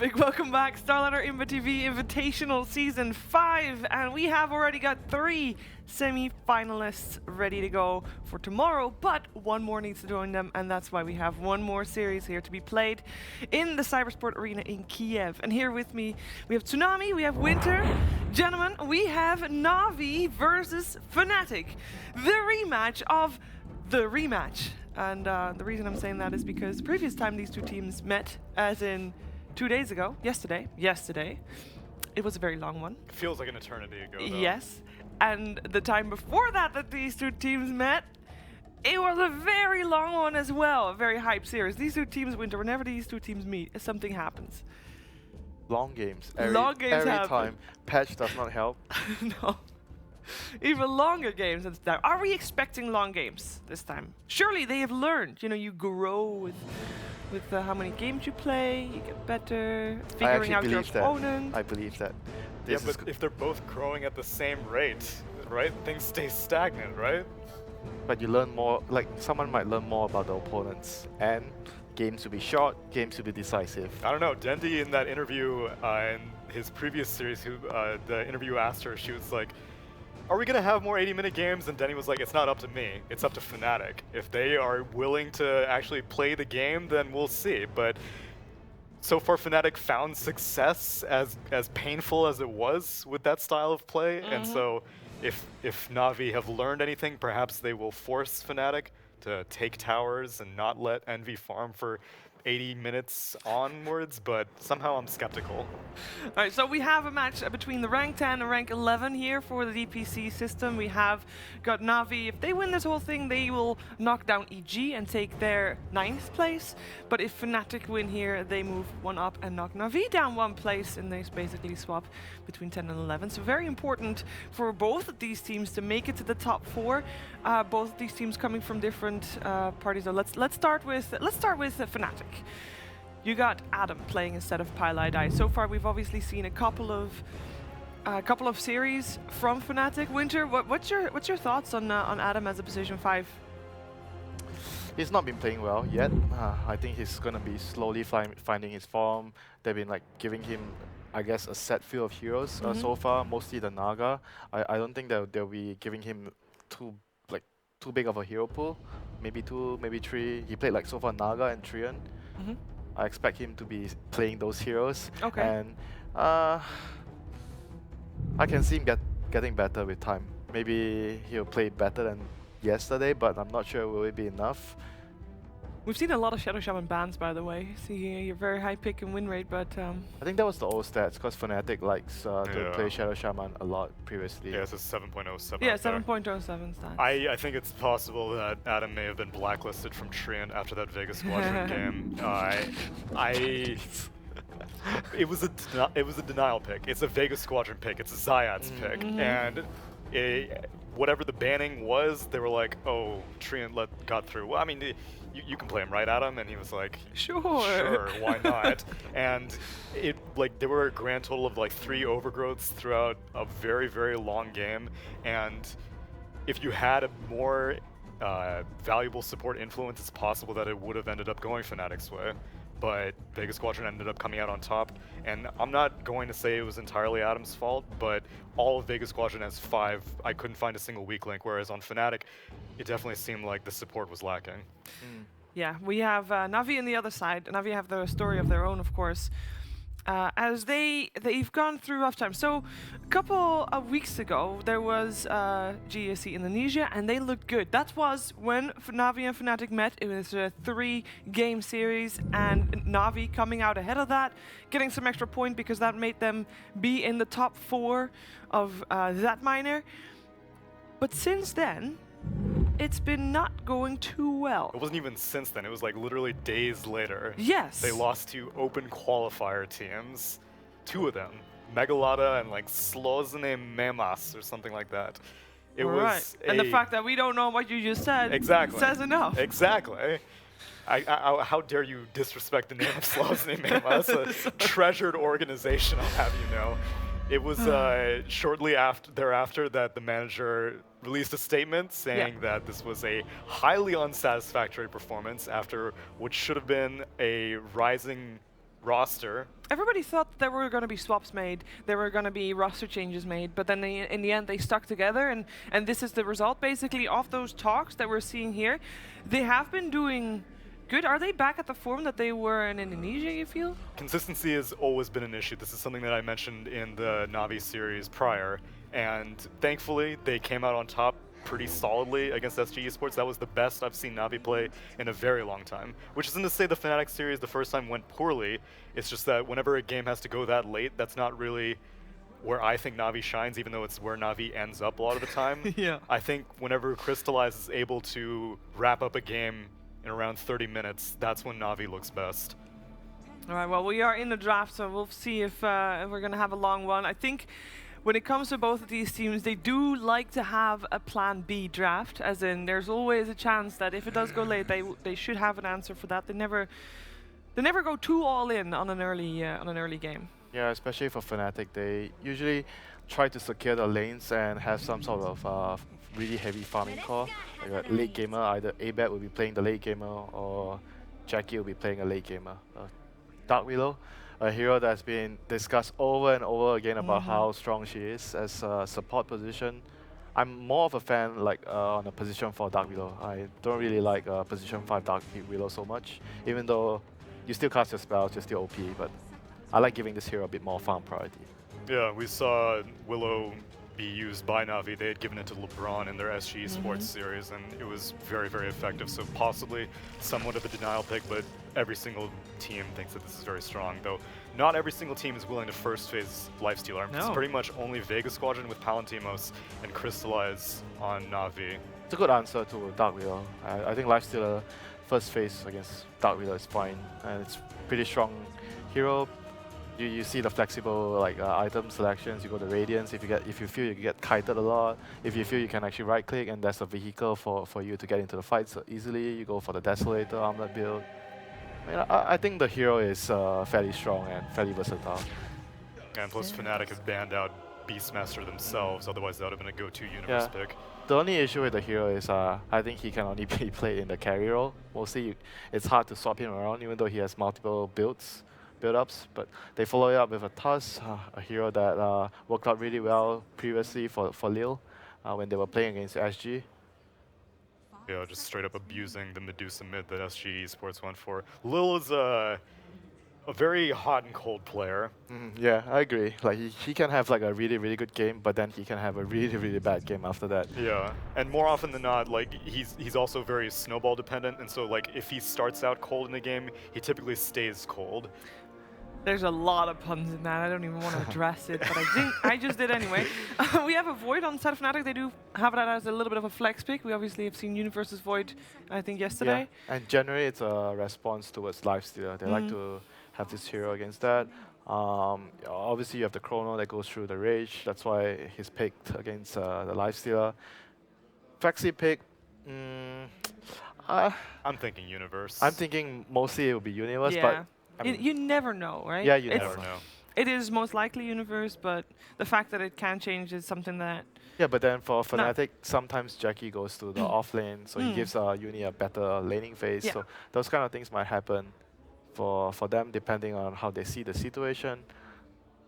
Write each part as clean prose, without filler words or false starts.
Big welcome back, Starlighter ImbaTV Invitational Season 5, and we have already got 3 semi-finalists ready to go for tomorrow, but one more needs to join them, and that's why we have one more series here to be played in the Cybersport Arena in Kiev. And here with me, we have Tsunami, we have Winter. Gentlemen, we have Navi versus Fnatic, the rematch of the rematch. And the reason I'm saying that is because the previous time these two teams met, as in 2 days ago, yesterday, it was a very long one. It feels like an eternity ago, though. Yes, and the time before that these two teams met, it was a very long one as well, a very hype series. These two teams, Winter, whenever these two teams meet, something happens. Long games. Every time. Patch does not help. No. Even longer games this time. Are we expecting long games this time? Surely they have learned. You know, you grow with how many games you play, you get better, figuring out your opponent. I believe that. Yeah, but if they're both growing at the same rate, right, things stay stagnant, right? But you learn more, like someone might learn more about the opponents, and games will be short, games will be decisive. I don't know, Dendi in that interview in his previous series, the interview asked her, she was like, are we going to have more 80-minute games? And Denny was like, it's not up to me, it's up to Fnatic. If they are willing to actually play the game, then we'll see. But so far, Fnatic found success, as painful as it was with that style of play. And so if Na'Vi have learned anything, perhaps they will force Fnatic to take towers and not let Envy farm for 80 minutes onwards, but somehow I'm skeptical. All right, so we have a match between the rank 10 and rank 11 here for the DPC system. We have got Na'Vi. If they win this whole thing, they will knock down EG and take their 9th place. But if Fnatic win here, they move one up and knock Na'Vi down 1 place, and they basically swap between 10 and 11. So very important for both of these teams to make it to the top 4. Both of these teams coming from different parties. So let's start with Fnatic. You got Adam playing instead of Pylai. So far, we've obviously seen a couple of series from Fnatic. Winter, what's your thoughts on Adam as a position 5? He's not been playing well yet. I think he's gonna be slowly finding his form. They've been like giving him, I guess, a set few of heroes so far, mostly the Naga. I don't think they'll be giving him too big of a hero pool. Maybe 2, maybe 3. He played like so far Naga and Trion. I expect him to be playing those heroes. Okay. And I can see him getting better with time. Maybe he'll play better than yesterday, but I'm not sure will it be enough. We've seen a lot of Shadow Shaman bans, by the way. See your very high pick and win rate, but I think that was the old stats, because Fnatic likes to play Shadow Shaman a lot previously. Yeah, it's a 7.07. yeah, 7.07 stats. I think it's possible that Adam may have been blacklisted from Trion after that Vegas Squadron game. It was a denial pick. It's a Vegas Squadron pick. It's a Zayat's pick, and whatever the banning was, they were like, "Oh, Trion got through." Well, I mean, you can play him, right, Adam? And he was like, Sure, why not? And there were a grand total of like 3 overgrowths throughout a very, very long game. And if you had a more valuable support influence, it's possible that it would have ended up going Fnatic's way. But Vegas Squadron ended up coming out on top. And I'm not going to say it was entirely Adam's fault, but all of Vegas Squadron has 5. I couldn't find a single weak link, whereas on Fnatic, it definitely seemed like the support was lacking. Yeah, we have Na'Vi on the other side. Na'Vi have their story of their own, of course. As they've gone through rough times. So a couple of weeks ago, there was GSC Indonesia, and they looked good. That was when Na'Vi and Fnatic met. It was a 3-game series, and Na'Vi coming out ahead of that, getting some extra point because that made them be in the top 4 of that minor. But since then, it's been not going too well. It wasn't even since then. It was like literally days later. Yes. They lost to open qualifier teams. 2 of them. Megalada and like Slozne Memas or something like that. It was and the fact that we don't know what you just said says enough. Exactly. How dare you disrespect the name of Slozne Memas, a treasured organization, I'll have you know. It was shortly thereafter that the manager released a statement saying that this was a highly unsatisfactory performance after what should have been a rising roster. Everybody thought there were going to be swaps made, there were going to be roster changes made, but then in the end they stuck together, and this is the result basically of those talks that we're seeing here. They have been doing good. Are they back at the form that they were in Indonesia, you feel? Consistency has always been an issue. This is something that I mentioned in the Navi series prior, and thankfully they came out on top pretty solidly against SG Esports. That was the best I've seen Navi play in a very long time. Which isn't to say the Fnatic series the first time went poorly. It's just that whenever a game has to go that late, that's not really where I think Navi shines, even though it's where Navi ends up a lot of the time. Yeah. I think whenever Crystallize is able to wrap up a game in around 30 minutes, that's when Navi looks best. All right, well, we are in the draft, so we'll see if we're going to have a long one. I think when it comes to both of these teams, they do like to have a plan B draft, as in there's always a chance that if it does go late, they should have an answer for that. They never go too all in on an early game. Yeah, especially for Fnatic, they usually try to secure the lanes and have some sort of really heavy farming core. Like a late gamer, either Abed will be playing the late gamer or Jackie will be playing a late gamer. Dark Willow, a hero that's been discussed over and over again about how strong she is as a support position. I'm more of a fan on a position 4 Dark Willow. I don't really like position 5 Dark Willow so much, even though you still cast your spells, you're still OP, but I like giving this hero a bit more farm priority. Yeah, we saw Willow be used by Navi. They had given it to LeBron in their SG Sports series, and it was very, very effective. So possibly somewhat of a denial pick, but every single team thinks that this is very strong, though not every single team is willing to first phase Lifestealer. It's pretty much only Vega Squadron with Palantimos and Crystallize on Navi. It's a good answer to Dark Willow. I think Lifestealer first phase against Dark Willow is fine, and it's pretty strong hero. You see the flexible item selections. You go to Radiance if you feel you get kited a lot. If you feel you can actually right click and there's a vehicle for you to get into the fight so easily, you go for the Desolator armlet build. I mean, I think the hero is fairly strong and fairly versatile. And plus Fnatic have banned out Beastmaster themselves, otherwise that would have been a go-to universe pick. The only issue with the hero is I think he can only be played in the carry role. Mostly it's hard to swap him around even though he has multiple build-ups, but they follow it up with a Tusk, a hero that worked out really well previously for Lille when they were playing against SG. Yeah, just straight up abusing the Medusa mid that SG Esports went for. Lille is a very hot and cold player. Yeah, I agree. Like he can have like a really, really good game, but then he can have a really, really bad game after that. Yeah, and more often than not, like he's also very snowball dependent, and so like if he starts out cold in the game, he typically stays cold. There's a lot of puns in that. I don't even want to address it, but I just did anyway. We have a Void on set of Fnatic. They do have that as a little bit of a flex pick. We obviously have seen Uni versus Void, I think, yesterday. Yeah, and generally it's a response towards Lifestealer. They like to have this hero against that. Obviously you have the Chrono that goes through the Rage. That's why he's picked against the Lifestealer. Flexi pick, I'm thinking Universe. I'm thinking mostly it will be Universe, Yeah. but I mean, You never know, right? yeah, you It's- never know. It is most likely Universe, but the fact that it can change is something that... Yeah, but then for Fnatic, sometimes Jackie goes to the off lane, so he gives Uni a better laning phase. Yeah. So those kind of things might happen for them, depending on how they see the situation.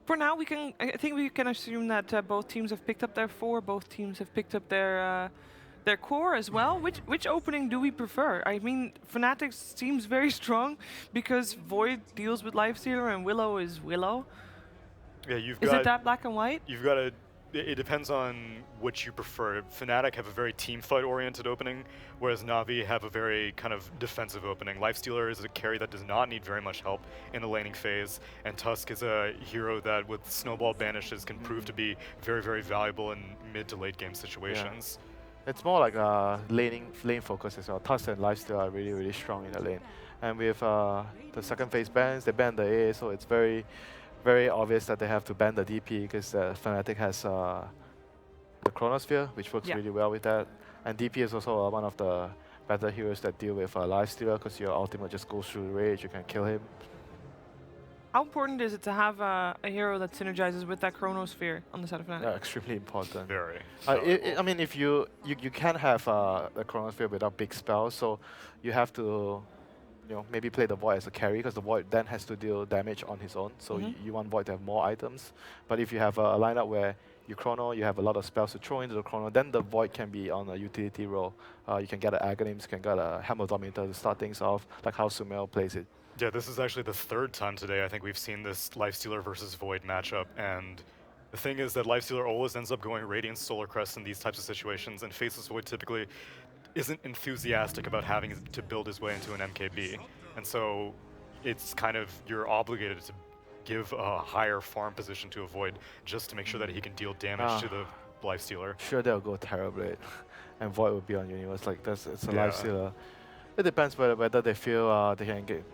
For now, I think we can assume that both teams have picked up their 4, both teams have picked up their core as well. Which opening do we prefer? I mean, Fnatic seems very strong because Void deals with Lifestealer and Willow is Willow. Yeah, you've Is got. it that black and white? You've got to. It depends on what you prefer. Fnatic have a very team fight oriented opening, whereas Navi have a very kind of defensive opening. Lifestealer is a carry that does not need very much help in the laning phase, and Tusk is a hero that with Snowball banishes can prove to be very, very valuable in mid to late game situations. Yeah. It's more like lane focus as well. Tusk and Lifestealer are really, really strong in the lane. And with the second phase bans, they ban the A, so it's very obvious that they have to ban the DP because Fnatic has the Chronosphere, which works really well with that. And DP is also one of the better heroes that deal with Lifestealer because your ultimate just goes through Rage, you can kill him. How important is it to have a hero that synergizes with that Chronosphere on the side of Fnatic? Yeah, extremely important. Very. I mean, if you can have the Chronosphere without big spells, so you have to you know, maybe play the Void as a carry because the Void then has to deal damage on his own. So you want Void to have more items. But if you have a lineup where you chrono, you have a lot of spells to throw into the chrono, then the Void can be on a utility role. You can get an Aghanims, you can get a Hammer Dominator to start things off, like how Sumail plays it. Yeah, this is actually the third time today I think we've seen this Lifestealer versus Void matchup, and the thing is that Lifestealer always ends up going Radiant Solar Crest in these types of situations, and Faceless Void typically isn't enthusiastic about having to build his way into an MKB. And so it's kind of, you're obligated to give a higher farm position to a Void just to make sure that he can deal damage to the Lifestealer. Sure, they'll go Terrorblade, and Void will be on Universe. Like, it's a Yeah. Lifestealer. It depends whether they feel they can get.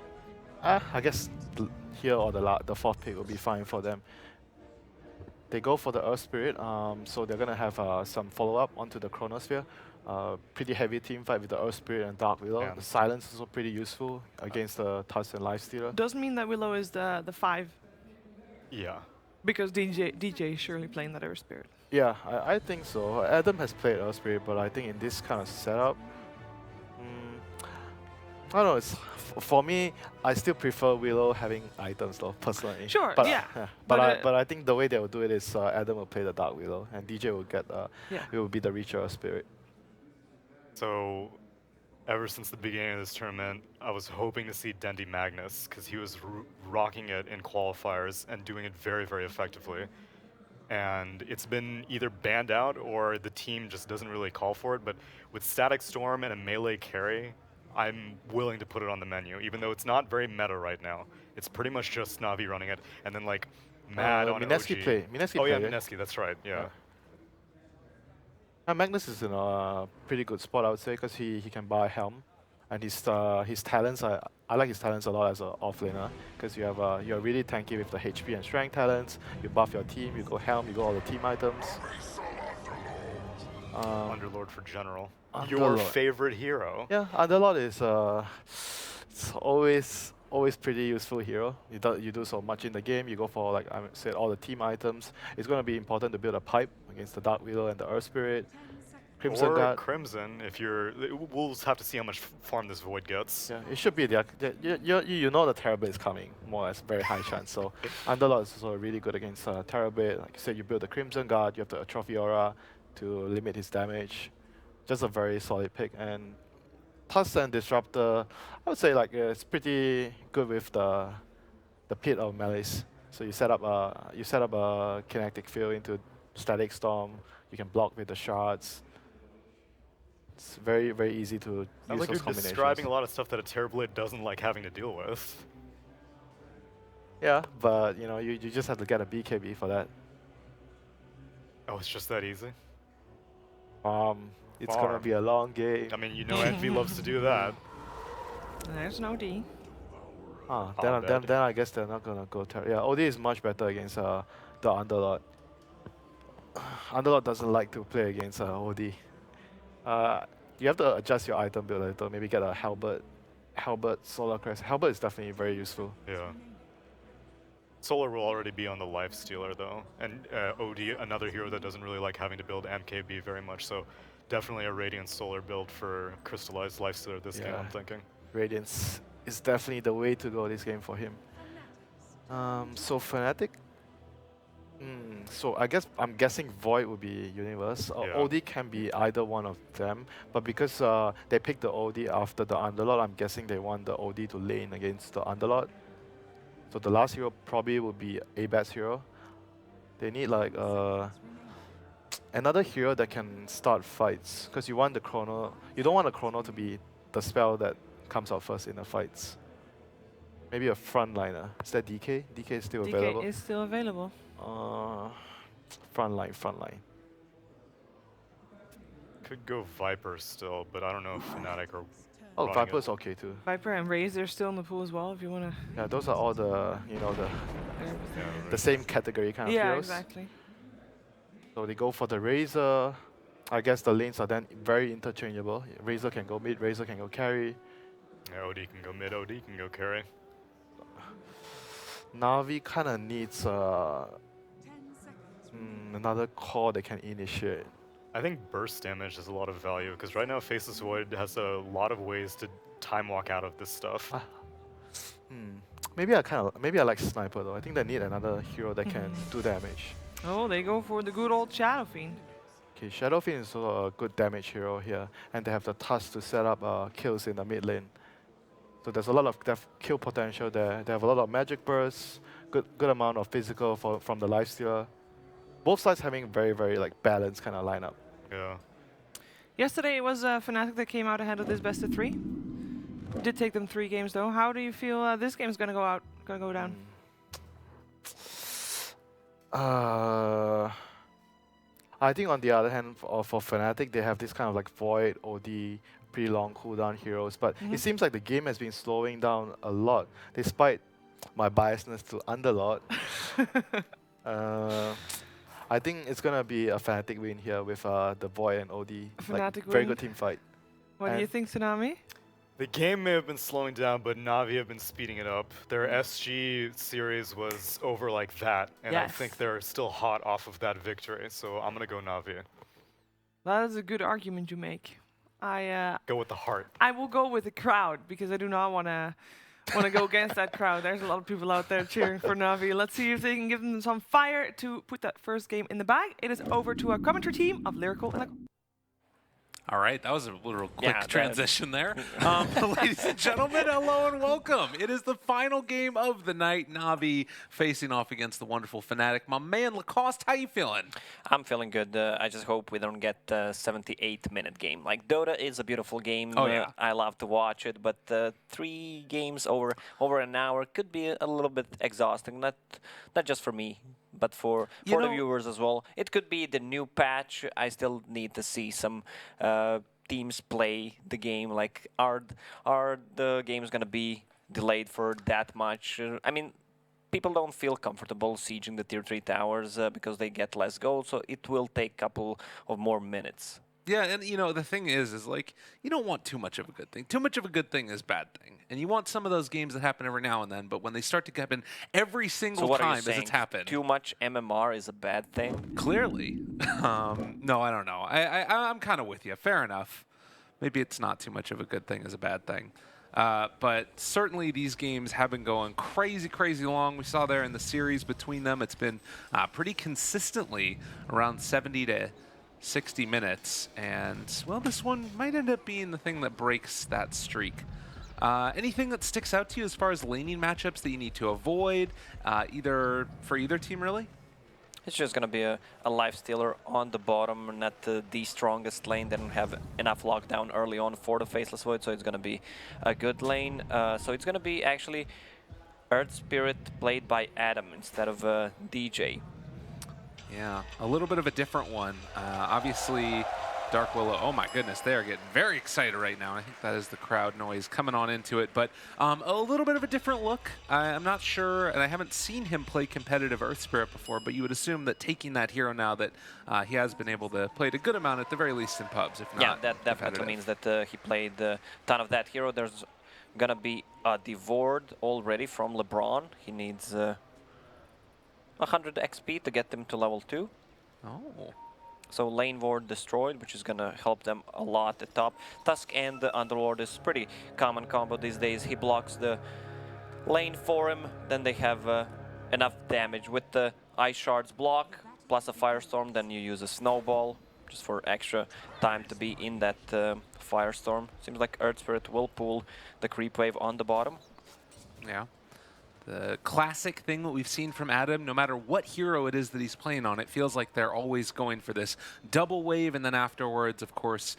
I guess here or the fourth pick will be fine for them. They go for the Earth Spirit, so they're gonna have some follow-up onto the Chronosphere. Pretty heavy team fight with the Earth Spirit and Dark Willow. Yeah. The Silence is also pretty useful against the Tusk and Lifestealer. Doesn't mean that Willow is the 5, Yeah. because DJ is surely playing that Earth Spirit. Yeah, I think so. Adam has played Earth Spirit, but I think in this kind of setup, I don't know. It's for me, I still prefer Willow having items though, personally. Sure, but, yeah. But I think the way they will do it is Adam will play the Dark Willow, and DJ will get Yeah. it will be the Reacher Earth Spirit. So ever since the beginning of this tournament, I was hoping to see Dendy Magnus, because he was rocking it in qualifiers and doing it very, very effectively. And it's been either banned out or the team just doesn't really call for it, but with Static Storm and a melee carry, I'm willing to put it on the menu, even though it's not very meta right now. It's pretty much just Navi running it, and then like Mad on Mineski OG. play. Mineski Oh yeah, play, Mineski, that's right, yeah. Magnus is in a pretty good spot, I would say, because he can buy Helm, and his talents. I like his talents a lot as an offlaner, because you're really tanky with the HP and strength talents. You buff your team, you go Helm, you go all the team items. Underlord for general. Underlord. Your favorite hero. Yeah, Underlord is it's always pretty useful hero. You do so much in the game. You go for, like I said, all the team items. It's going to be important to build a pipe against the Dark Willow and the Earth Spirit. Crimson or Guard. Crimson, if you're... We'll just have to see how much farm this Void gets. Yeah, it should be you know the Terrorblade is coming, more or less, very high chance. So Underlord is also really good against Terrorblade. Like you said, you build the Crimson Guard, you have the Atrophy Aura to limit his damage. Just a very solid pick. And Tusk and Disruptor, I would say like it's pretty good with the pit of melees. So you set up a kinetic field into Static Storm. You can block with the shards. It's very, very easy to use Sounds like those you're combinations. describing a lot of stuff that a Terrorblade doesn't like having to deal with. Yeah, but you just have to get a BKB for that. Oh, it's just that easy? It's gonna Farm. be a long game. I mean, you know Envy loves to do that. There's no D. Then I guess they're not gonna go. Yeah, OD is much better against the Underlord. Underlord doesn't like to play against OD. You have to adjust your item build a little. Maybe get a Halberd, Solar Crest. Halberd is definitely very useful. Yeah. Solar will already be on the Lifestealer though, and OD, another hero that doesn't really like having to build MKB very much, so definitely a Radiant Solar build for Crystallized Lifestealer this game, Yeah. I'm thinking. Radiance is definitely the way to go this game for him. So Fnatic. So I'm guessing Void would be Universe. Yeah. OD can be either one of them, but because they picked the OD after the Underlord, I'm guessing they want the OD to lane against the Underlord. So the last hero probably would be Abad's hero. They need like another hero that can start fights, because you want the chrono. You don't want the chrono to be the spell that comes out first in the fights. Maybe a frontliner. Is that DK? DK is still available. DK is still available. Frontline. Could go Viper still, but I don't know if Fnatic are Oh, running Viper's it. okay too. Viper and Razor still in the pool as well, if you want to. Yeah, those are all the Yeah, the same category kind of Yeah, heroes. exactly. So they go for the Razor. I guess the lanes are then very interchangeable. Razor can go mid, Razor can go carry. Yeah, OD can go mid, OD can go carry. Na'Vi kind of needs another core they can initiate. I think burst damage has a lot of value, because right now Faceless Void has a lot of ways to time walk out of this stuff. Maybe I like Sniper though. I think they need another hero that can do damage. Oh, they go for the good old Shadow Fiend. Okay, Shadow Fiend is also a good damage hero here, and they have the task to set up kills in the mid lane. So there's a lot of kill potential there. They have a lot of magic bursts, good amount of physical from the lifestealer. Both sides having very like balanced kind of lineup. Yeah. Yesterday it was Fnatic that came out ahead of this best of 3. Did take them 3 games though. How do you feel this game's gonna go down? I think on the other hand, for Fnatic, they have this kind of like Void, OD, pretty long cooldown heroes. But it seems like the game has been slowing down a lot, despite my biasness to Underlord. I think it's gonna be a Fnatic win here with the Void and OD. Fnatic very win. good team fight. What do you think, Tsunami? The game may have been slowing down, but Na'Vi have been speeding it up. Their SG series was over like that, and I think they're still hot off of that victory, so I'm gonna go Na'Vi. That is a good argument you make. Go with the heart. I will go with the crowd because I do not want to go against that crowd. There's a lot of people out there cheering for Na'Vi. Let's see if they can give them some fire to put that first game in the bag. It is over to our commentary team of Lyrical and All right, that was a little quick transition there. Ladies and gentlemen, hello and welcome. It is the final game of the night. Na'Vi facing off against the wonderful Fnatic. My man Lacoste, how you feeling? I'm feeling good. I just hope we don't get a 78-minute game. Like, Dota is a beautiful game. Oh, yeah. I love to watch it, but 3 games over an hour could be a little bit exhausting. Not just for me, but for the viewers as well. It could be the new patch. I still need to see some teams play the game. Like, are the games going to be delayed for that much? I mean, people don't feel comfortable sieging the tier 3 towers because they get less gold, so it will take a couple of more minutes. Yeah, and the thing is like, you don't want too much of a good thing. Too much of a good thing is bad thing. And you want some of those games that happen every now and then, but when they start to happen every single time as it's happened. Too much MMR is a bad thing? Clearly. No, I don't know. I'm kind of with you. Fair enough. Maybe it's not too much of a good thing as a bad thing. But certainly these games have been going crazy long. We saw there in the series between them, it's been pretty consistently around 70 to 60 minutes, and well, this one might end up being the thing that breaks that streak. Anything that sticks out to you as far as laning matchups that you need to avoid, for either team, really? It's just going to be a lifestealer on the bottom, not the strongest lane. They don't have enough lockdown early on for the Faceless Void, so it's going to be a good lane. So it's going to be actually Earth Spirit played by Adam instead of DJ. Yeah, a little bit of a different one. Obviously, Dark Willow, oh my goodness, they are getting very excited right now. I think that is the crowd noise coming on into it. But a little bit of a different look. I'm not sure, and I haven't seen him play competitive Earth Spirit before, but you would assume that taking that hero now that he has been able to play it a good amount, at the very least in pubs, if not Yeah, that definitely means that he played a ton of that hero. There's going to be a Devoured already from LeBron. He needs 100 XP to get them to level 2. Oh. So lane ward destroyed, which is going to help them a lot at top. Tusk and the Underlord is pretty common combo these days. He blocks the lane for him, then they have enough damage. With the Ice Shards block, plus a Firestorm, then you use a Snowball, just for extra time to be in that Firestorm. Seems like Earth Spirit will pull the creep wave on the bottom. Yeah. The classic thing that we've seen from Adam, no matter what hero it is that he's playing on, it feels like they're always going for this double wave, and then afterwards, of course,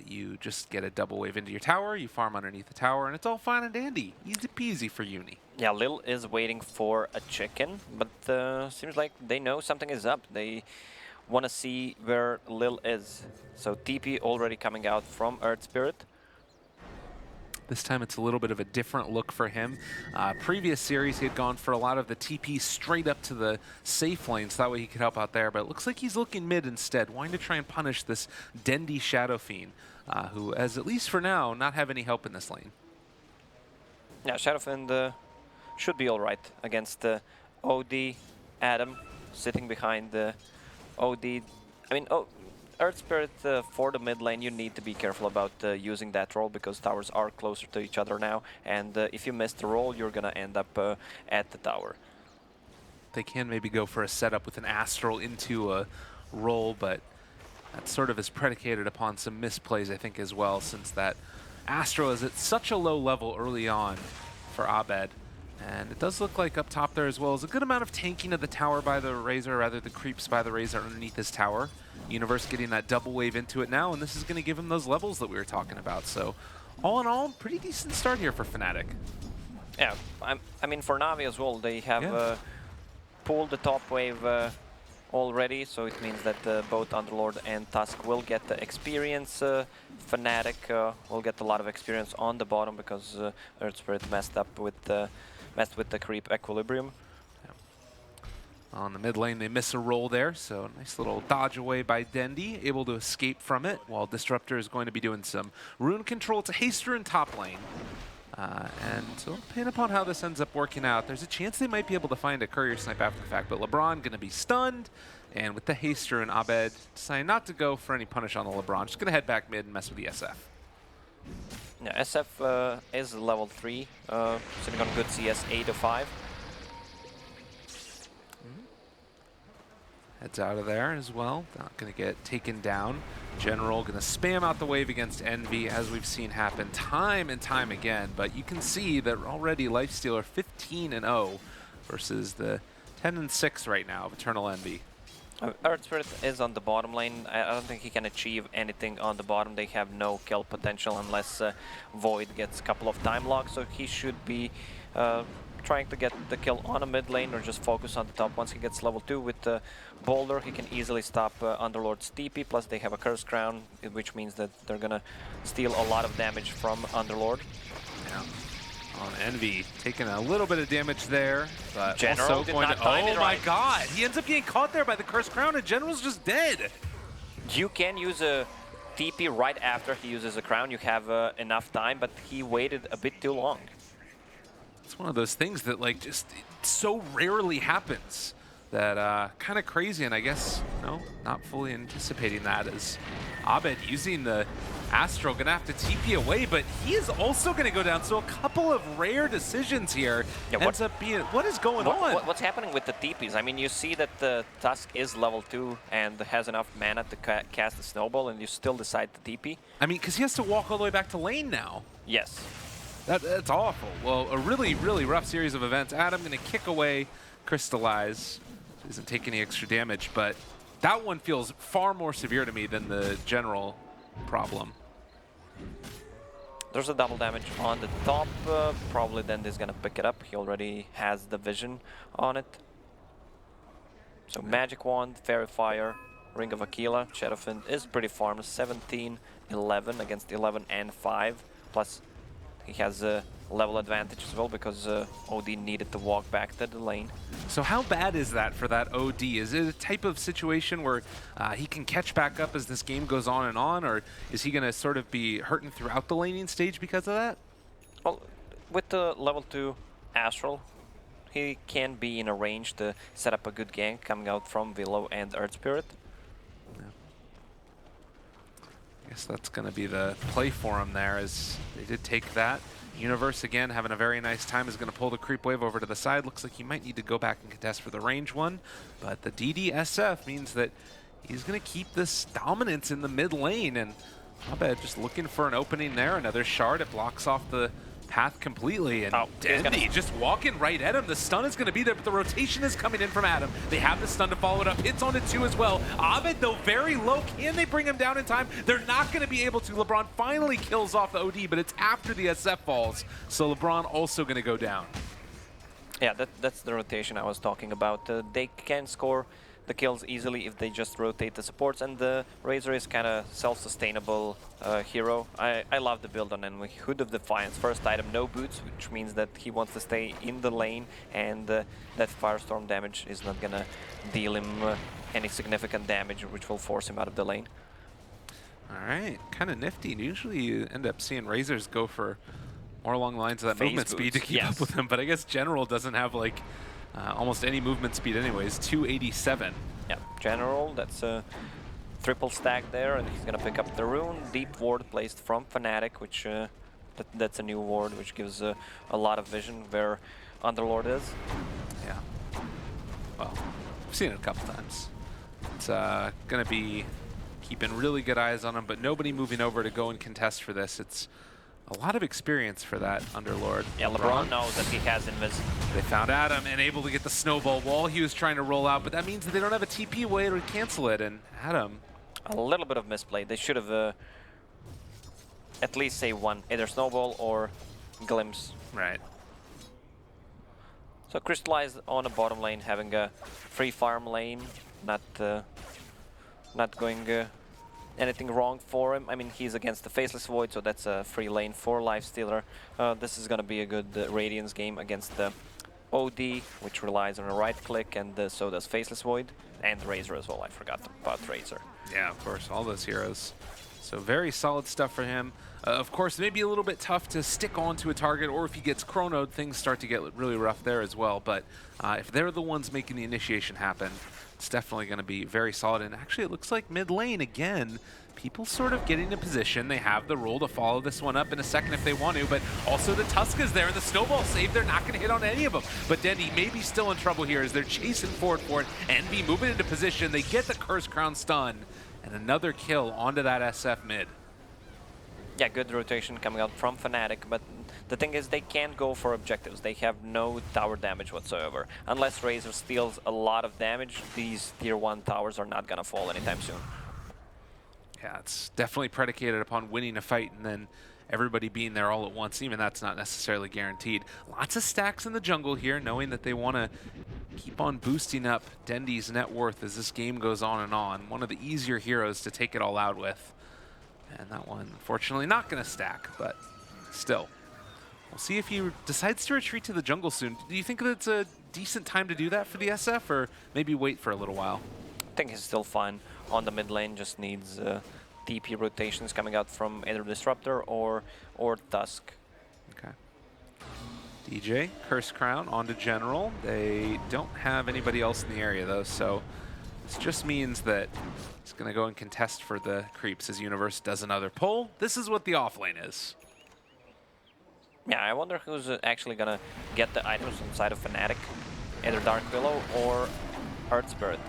you just get a double wave into your tower, you farm underneath the tower, and it's all fine and dandy. Easy peasy for Uni. Yeah, Lil is waiting for a chicken, but seems like they know something is up. They want to see where Lil is. So TP already coming out from Earth Spirit. This time it's a little bit of a different look for him. Previous series, he had gone for a lot of the TP straight up to the safe lane, so that way he could help out there. But it looks like he's looking mid instead, wanting to try and punish this Dendi Shadow Fiend, who has, at least for now, not have any help in this lane. Yeah, Shadow Fiend should be all right against OD. Adam sitting behind the OD. I mean, Earth Spirit for the mid lane, you need to be careful about using that roll because towers are closer to each other now, and if you miss the roll, you're gonna end up at the tower. They can maybe go for a setup with an Astral into a roll, but that sort of is predicated upon some misplays, I think, as well, since that Astral is at such a low level early on for Abed. And it does look like up top there as well is a good amount of tanking of the tower by the Razor, rather the creeps by the Razor underneath his tower. Universe getting that double wave into it now, and this is going to give him those levels that we were talking about. So all in all, pretty decent start here for Fnatic. Yeah, I mean for Navi as well, they have pulled the top wave already, so it means that both Underlord and Tusk will get the experience. Fnatic will get a lot of experience on the bottom because Earth Spirit messed with the creep equilibrium. On the mid lane, they miss a roll there, so nice little dodge away by Dendi, able to escape from it, while Disruptor is going to be doing some rune control to Haster in top lane. And so, depending upon how this ends up working out, there's a chance they might be able to find a courier snipe after the fact, but LeBron going to be stunned, and with the Haster and Abed deciding not to go for any punish on the LeBron, just going to head back mid and mess with the SF. Yeah, SF is level 3, sitting on good CS 8-5. Heads out of there as well. Not going to get taken down. General going to spam out the wave against Envy, as we've seen happen time and time again. But you can see that already Lifestealer 15-0 versus the 10-6 right now of Eternal Envy. Earth Spirit is on the bottom lane. I don't think he can achieve anything on the bottom. They have no kill potential unless Void gets a couple of time locks, so he should be trying to get the kill on a mid lane or just focus on the top. Once he gets level 2 with Boulder, he can easily stop Underlord's TP, plus they have a Curse Crown, which means that they're gonna steal a lot of damage from Underlord. Yeah. On Envy, taking a little bit of damage there, but General also did going not to... time Oh it my right. god! He ends up getting caught there by the Curse Crown, and General's just dead! You can use a TP right after he uses a crown. You have enough time, but he waited a bit too long. It's one of those things that, like, just so rarely happens that kind of crazy, and I guess, no, not fully anticipating that as Abed using the Astral, gonna have to TP away, but he is also gonna go down, so a couple of rare decisions here ends up being, what is going on? What's happening with the TPs? I mean, you see that the Tusk is level 2 and has enough mana to cast a snowball, and you still decide to TP? I mean, because he has to walk all the way back to lane now. Yes. That's awful. Well, a really, really rough series of events. Adam gonna kick away Crystallize. Doesn't take any extra damage, but that one feels far more severe to me than the general problem. There's a double damage on the top. Probably Dendi's gonna pick it up. He already has the vision on it. So Magic Wand, Fairy Fire, Ring of Aquila, Shadowfin is pretty farmed. 17-11 against 11 and 5. Plus he has a level advantage as well because OD needed to walk back to the lane. So how bad is that for that OD? Is it a type of situation where he can catch back up as this game goes on, or is he going to sort of be hurting throughout the laning stage because of that? Well, with the level 2 Astral, he can be in a range to set up a good gank coming out from Willow and Earth Spirit. Yeah. I guess that's going to be the play for him there, as they did take that. Universe, again, having a very nice time, is going to pull the creep wave over to the side. Looks like he might need to go back and contest for the range one, but the DDSF means that he's going to keep this dominance in the mid lane, and Abed just looking for an opening there. Another shard, it blocks off the path completely, and Dendi just walking right at him. The stun is going to be there, but the rotation is coming in from Adam. They have the stun to follow it up. Hits onto 2 as well. Abed, though, very low. Can they bring him down in time? They're not going to be able to. LeBron finally kills off the OD, but it's after the SF falls. So LeBron also going to go down. Yeah, that's the rotation I was talking about. They can score the kills easily if they just rotate the supports, and the Razor is kind of self-sustainable hero. I love the build on Envy. Hood of Defiance, first item, no boots, which means that he wants to stay in the lane, and that Firestorm damage is not gonna deal him any significant damage, which will force him out of the lane. All right, kind of nifty. Usually you end up seeing Razors go for more along the lines of that Phase movement speed to boots, keep up with them, but I guess General doesn't have like almost any movement speed anyways. 287. Yeah, General, that's triple stack there, and he's gonna pick up the rune. Deep ward placed from Fnatic, which that's a new ward, which gives a lot of vision where Underlord is. Yeah. Well, I've seen it a couple times. It's gonna be keeping really good eyes on him, but nobody moving over to go and contest for this. It's a lot of experience for that Underlord. Yeah, LeBron knows that he has Invis. They found Adam and able to get the snowball wall he was trying to roll out, but that means that they don't have a TP way to cancel it, and Adam... A little bit of misplay. They should have at least say one, either snowball or glimpse. Right. So Crystallized on the bottom lane, having a free farm lane, not going anything wrong for him. I mean, he's against the Faceless Void, so that's a free lane for Lifestealer. This is going to be a good Radiance game against the OD, which relies on a right click, and so does Faceless Void, and Razor as well. I forgot about Razor. Yeah, of course, all those heroes. So very solid stuff for him. Of course, maybe a little bit tough to stick onto a target, or if he gets chronoed, things start to get really rough there as well. But if they're the ones making the initiation happen, it's definitely going to be very solid. And actually, it looks like mid lane, again, people sort of getting in position. They have the role to follow this one up in a second if they want to, but also the Tuska's there, and the snowball save, they're not going to hit on any of them. But Dendy may be still in trouble here as they're chasing forward for it. Envy moving into position. They get the Curse Crown stun, and another kill onto that SF mid. Yeah, good rotation coming out from Fnatic, but the thing is they can't go for objectives. They have no tower damage whatsoever. Unless Razor steals a lot of damage, these tier 1 towers are not gonna fall anytime soon. Yeah, it's definitely predicated upon winning a fight and then everybody being there all at once. Even that's not necessarily guaranteed. Lots of stacks in the jungle here, knowing that they want to keep on boosting up Dendy's net worth as this game goes on and on. One of the easier heroes to take it all out with. And that one, unfortunately, not going to stack, but still. We'll see if he decides to retreat to the jungle soon. Do you think that it's a decent time to do that for the SF, or maybe wait for a little while? I think he's still fine on the mid lane, just needs TP rotations coming out from either Disruptor or Tusk. Okay. DJ, Curse Crown onto General. They don't have anybody else in the area, though, so this just means that he's going to go and contest for the creeps as Universe does another pull. This is what the offlane is. Yeah, I wonder who's actually going to get the items inside of Fnatic. Either Dark Willow or Earth Spirit.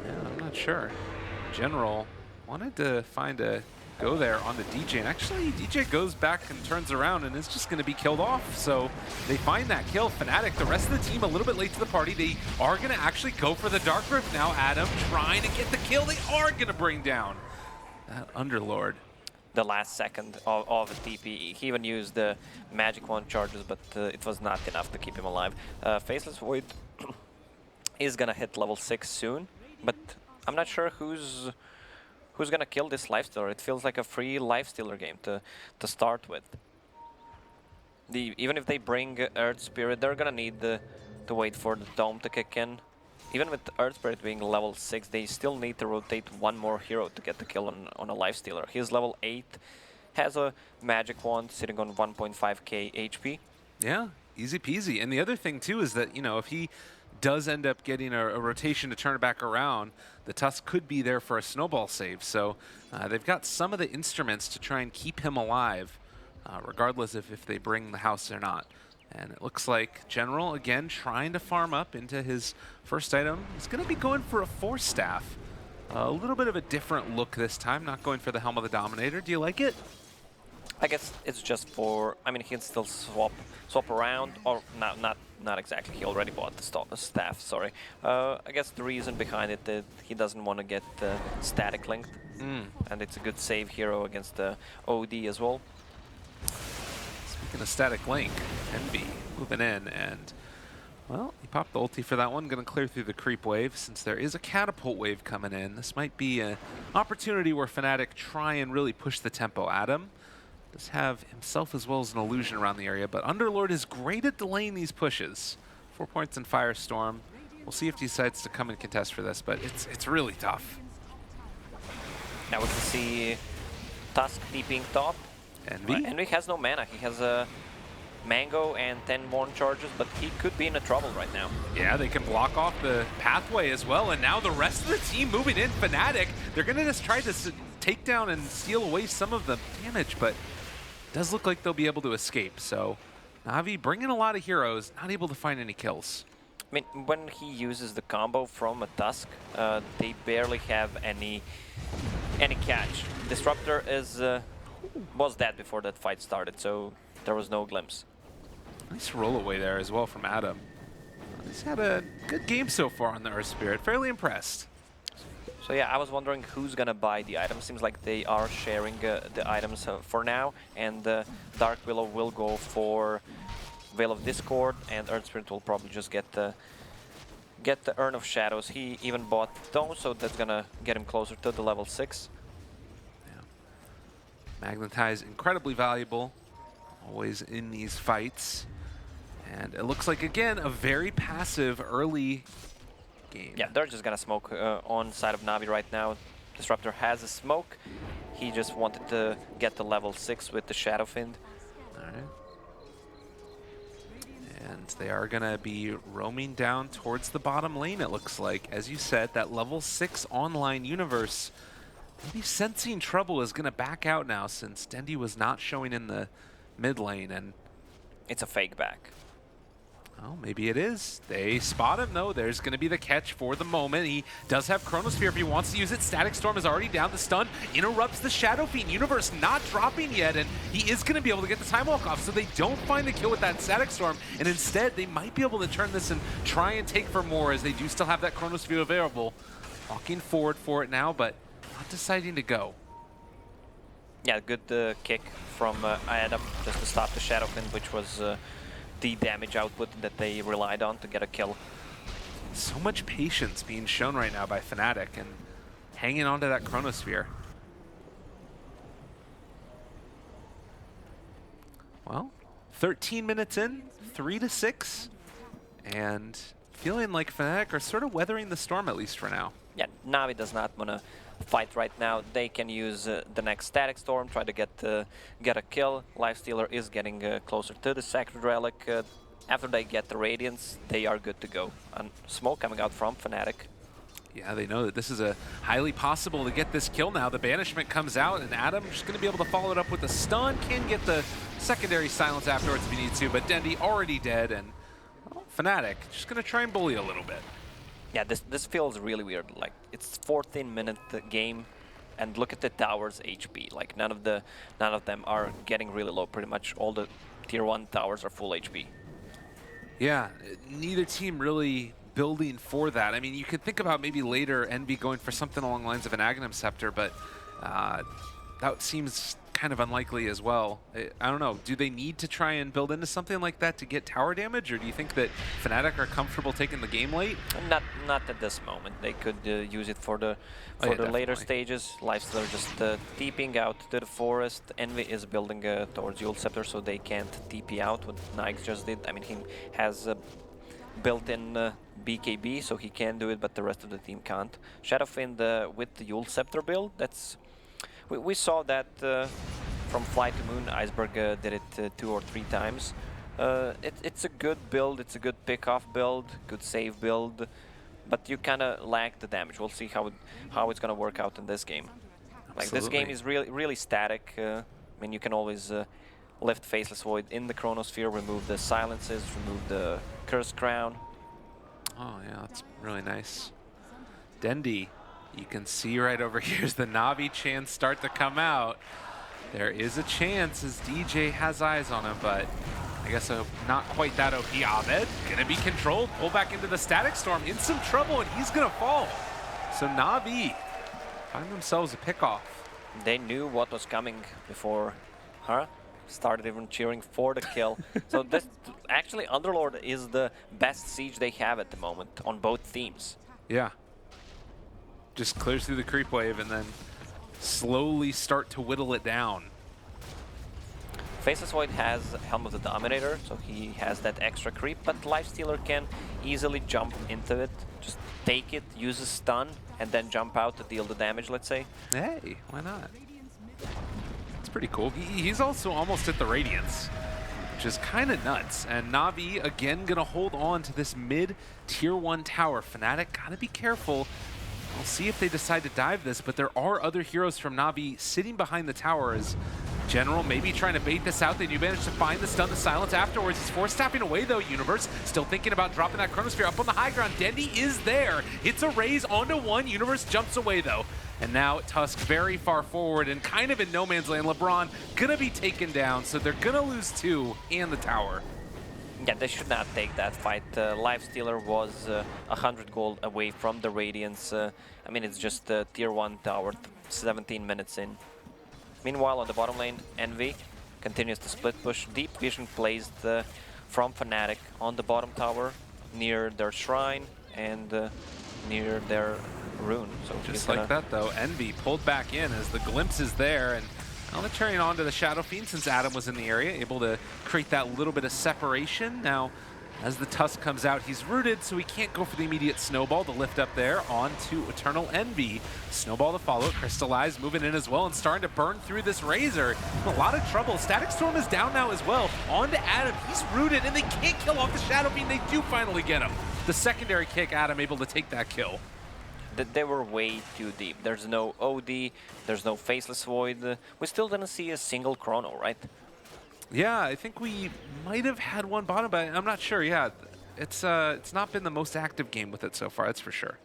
Yeah, I'm not sure. General wanted to find a go there on the DJ, and actually DJ goes back and turns around and is just going to be killed off. So they find that kill. Fnatic, the rest of the team a little bit late to the party. They are going to actually go for the Dark Rift now. Adam trying to get the kill. They are going to bring down that Underlord. The last second of a TP. He even used the magic wand charges, but it was not enough to keep him alive. Faceless Void is going to hit level 6 soon, but I'm not sure who's gonna kill this Lifestealer. It feels like a free Lifestealer game to start with. Even if they bring Earth Spirit, they're gonna need to wait for the Dome to kick in. Even with Earth Spirit being level 6, they still need to rotate one more hero to get the kill on a Lifestealer. He's level 8, has a magic wand sitting on 1.5k HP. Yeah, easy peasy. And the other thing too is that, you know, if he does end up getting a rotation to turn it back around, the Tusk could be there for a snowball save. So they've got some of the instruments to try and keep him alive, regardless of if they bring the house or not. And it looks like General, again, trying to farm up into his first item. He's going to be going for a Force Staff. A little bit of a different look this time, not going for the Helm of the Dominator. Do you like it? I guess it's just for, I mean, he can still swap around, or not exactly. He already bought the staff, sorry. I guess the reason behind it that he doesn't want to get static linked, and it's a good save hero against the OD as well. Speaking of static link, Envy moving in, and well, he popped the ulti for that one. Going to clear through the creep wave since there is a catapult wave coming in. This might be an opportunity where Fnatic try and really push the tempo. Adam does have himself as well as an illusion around the area, but Underlord is great at delaying these pushes. 4 points in Firestorm. We'll see if he decides to come and contest for this, but it's really tough. Now we can see Tusk TPing top. Envy? Envy has no mana. He has Mango and 10 more charges, but he could be in a trouble right now. Yeah, they can block off the pathway as well, and now the rest of the team moving in. Fnatic, they're going to just try to take down and steal away some of the damage, but it does look like they'll be able to escape. So Navi bringing a lot of heroes, not able to find any kills. I mean, when he uses the combo from a Tusk, they barely have any catch. Disruptor was dead before that fight started, so there was no glimpse. Nice roll away there as well from Adam. He's had a good game so far on the Earth Spirit. Fairly impressed. So yeah, I was wondering who's gonna buy the items. Seems like they are sharing the items for now, and Dark Willow will go for Veil of Discord, and Earth Spirit will probably just get the Urn of Shadows. He even bought those, so that's gonna get him closer to the level 6. Yeah. Magnetize, incredibly valuable, always in these fights. And it looks like, again, a very passive early game. Yeah, they're just gonna smoke on side of Navi right now. Disruptor has a smoke. He just wanted to get to level 6 with the Shadow Fiend. All right. And they are going to be roaming down towards the bottom lane, it looks like. As you said, that level 6 online universe, maybe sensing trouble, is going to back out now since Dendi was not showing in the mid lane. And it's a fake back. Oh, maybe it is. They spot him, though. There's going to be the catch for the moment. He does have Chronosphere if he wants to use it. Static Storm is already down. The stun interrupts the Shadow Fiend. Universe not dropping yet, and he is going to be able to get the Time Walk off, so they don't find the kill with that Static Storm, and instead they might be able to turn this and try and take for more, as they do still have that Chronosphere available. Walking forward for it now, but not deciding to go. Yeah, good kick from Adam just to stop the Shadow Fiend, which was the damage output that they relied on to get a kill. So much patience being shown right now by Fnatic and hanging on to that Chronosphere. Well, 13 minutes in, 3-6, and feeling like Fnatic are sort of weathering the storm, at least for now. Yeah, Navi does not want to fight right now. They can use the next Static Storm, try to get a kill. Lifestealer is getting closer to the Sacred Relic. After they get the Radiance, they are good to go. And smoke coming out from Fnatic. Yeah, they know that this is a highly possible to get this kill now. The Banishment comes out, and Adam just going to be able to follow it up with a stun. Can get the secondary silence afterwards if he needs to, but Dendi already dead, and well, Fnatic just going to try and bully a little bit. Yeah, this feels really weird. Like, it's 14-minute game, and look at the towers' HP. Like, none of them are getting really low. Pretty much all the tier 1 towers are full HP. Yeah, neither team really building for that. I mean, you could think about maybe later Envy going for something along the lines of an Aghanim Scepter, but that seems kind of unlikely as well. I don't know. Do they need to try and build into something like that to get tower damage, or do you think that Fnatic are comfortable taking the game late? Not at this moment. They could use it for the later stages. Lifestealer just TPing out to the forest. Envy is building towards Yule Scepter, so they can't TP out what Nike just did. I mean, he has built-in BKB, so he can do it, but the rest of the team can't. Shadow Fiend with the Yule Scepter build, that's... We saw that from Fly to Moon. Iceberg did it 2 or 3 times. It's a good build, it's a good pick-off build, good save build, but you kind of lack the damage. We'll see how it's going to work out in this game. Like, this game is really static. I mean, you can always lift Faceless Void in the Chronosphere, remove the silences, remove the Curse Crown. Oh yeah, that's really nice. Dendi, you can see right over here as the Navi chants start to come out. There is a chance as DJ has eyes on him, but I guess not quite that OP. Abed gonna be controlled, pull back into the Static Storm, in some trouble, and he's gonna fall. So Navi find themselves a pickoff. They knew what was coming before, started even cheering for the kill. So this actually Underlord is the best siege they have at the moment on both teams. Yeah. Just clears through the creep wave and then slowly start to whittle it down. Faceless Void has Helm of the Dominator, so he has that extra creep, but Lifestealer can easily jump into it, just take it, use a stun, and then jump out to deal the damage, let's say. Hey, why not? It's pretty cool. He's also almost at the Radiance. which is kind of nuts. And Na'Vi, again, going to hold on to this mid Tier 1 tower. Fnatic got to be careful. We'll see if they decide to dive this, but there are other heroes from Na'Vi sitting behind the tower as General maybe trying to bait this out. They do manage to find the stun, the silence afterwards. He's force tapping away though, Universe. Still thinking about dropping that Chronosphere up on the high ground. Dendi is there. Hits a raise onto one. Universe jumps away though. And now Tusk very far forward and kind of in no man's land. LeBron gonna be taken down, so they're gonna lose 2 and the tower. Yeah, they should not take that fight. Lifestealer was 100 gold away from the Radiance. I mean, it's just a Tier 1 tower, 17 minutes in. Meanwhile, on the bottom lane, Envy continues to split push. Deep Vision placed from Fnatic on the bottom tower, near their shrine and near their rune. So just like that, though, Envy pulled back in as the glimpse is there, and now they're turning on to the Shadow Fiend since Adam was in the area, able to create that little bit of separation. Now, as the Tusk comes out, he's rooted, so he can't go for the immediate Snowball to lift up there onto Eternal Envy. Snowball to follow, Crystallize moving in as well and starting to burn through this Razor. A lot of trouble. Static Storm is down now as well. On to Adam, he's rooted, and they can't kill off the Shadow Fiend. They do finally get him. The secondary kick, Adam able to take that kill. They were way too deep. There's no OD, there's no Faceless Void. We still didn't see a single Chrono, right? Yeah, I think we might have had one bottom, but I'm not sure. Yeah, it's not been the most active game with it so far, that's for sure.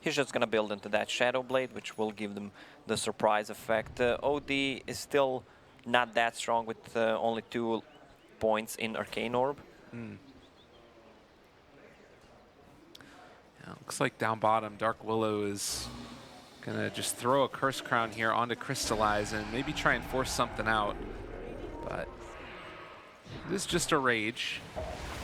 He's just gonna build into that Shadow Blade, which will give them the surprise effect. OD is still not that strong with only 2 points in Arcane Orb. Yeah, looks like down bottom, Dark Willow is gonna just throw a Curse Crown here onto Crystallize and maybe try and force something out. But this is just a rage.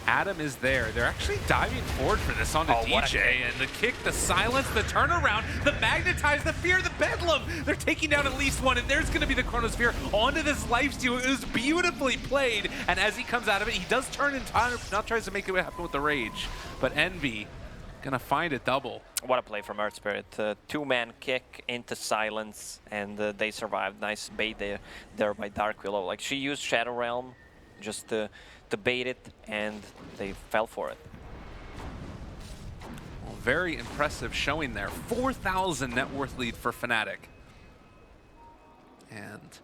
Adam is there. They're actually diving forward for this onto DJ. And the kick, the silence, the turnaround, the magnetize, the fear, the bedlam. They're taking down at least one, and there's going to be the Chronosphere onto this lifesteal. It was beautifully played. And as he comes out of it, he does turn in time. Now tries to make it happen with the rage. But Envy gonna find a double. What a play from Earth Spirit. 2-man kick into silence, and they survived. Nice bait there by Dark Willow. Like, she used Shadow Realm just to bait it, and they fell for it. Well, very impressive showing there. 4,000 net worth lead for Fnatic. And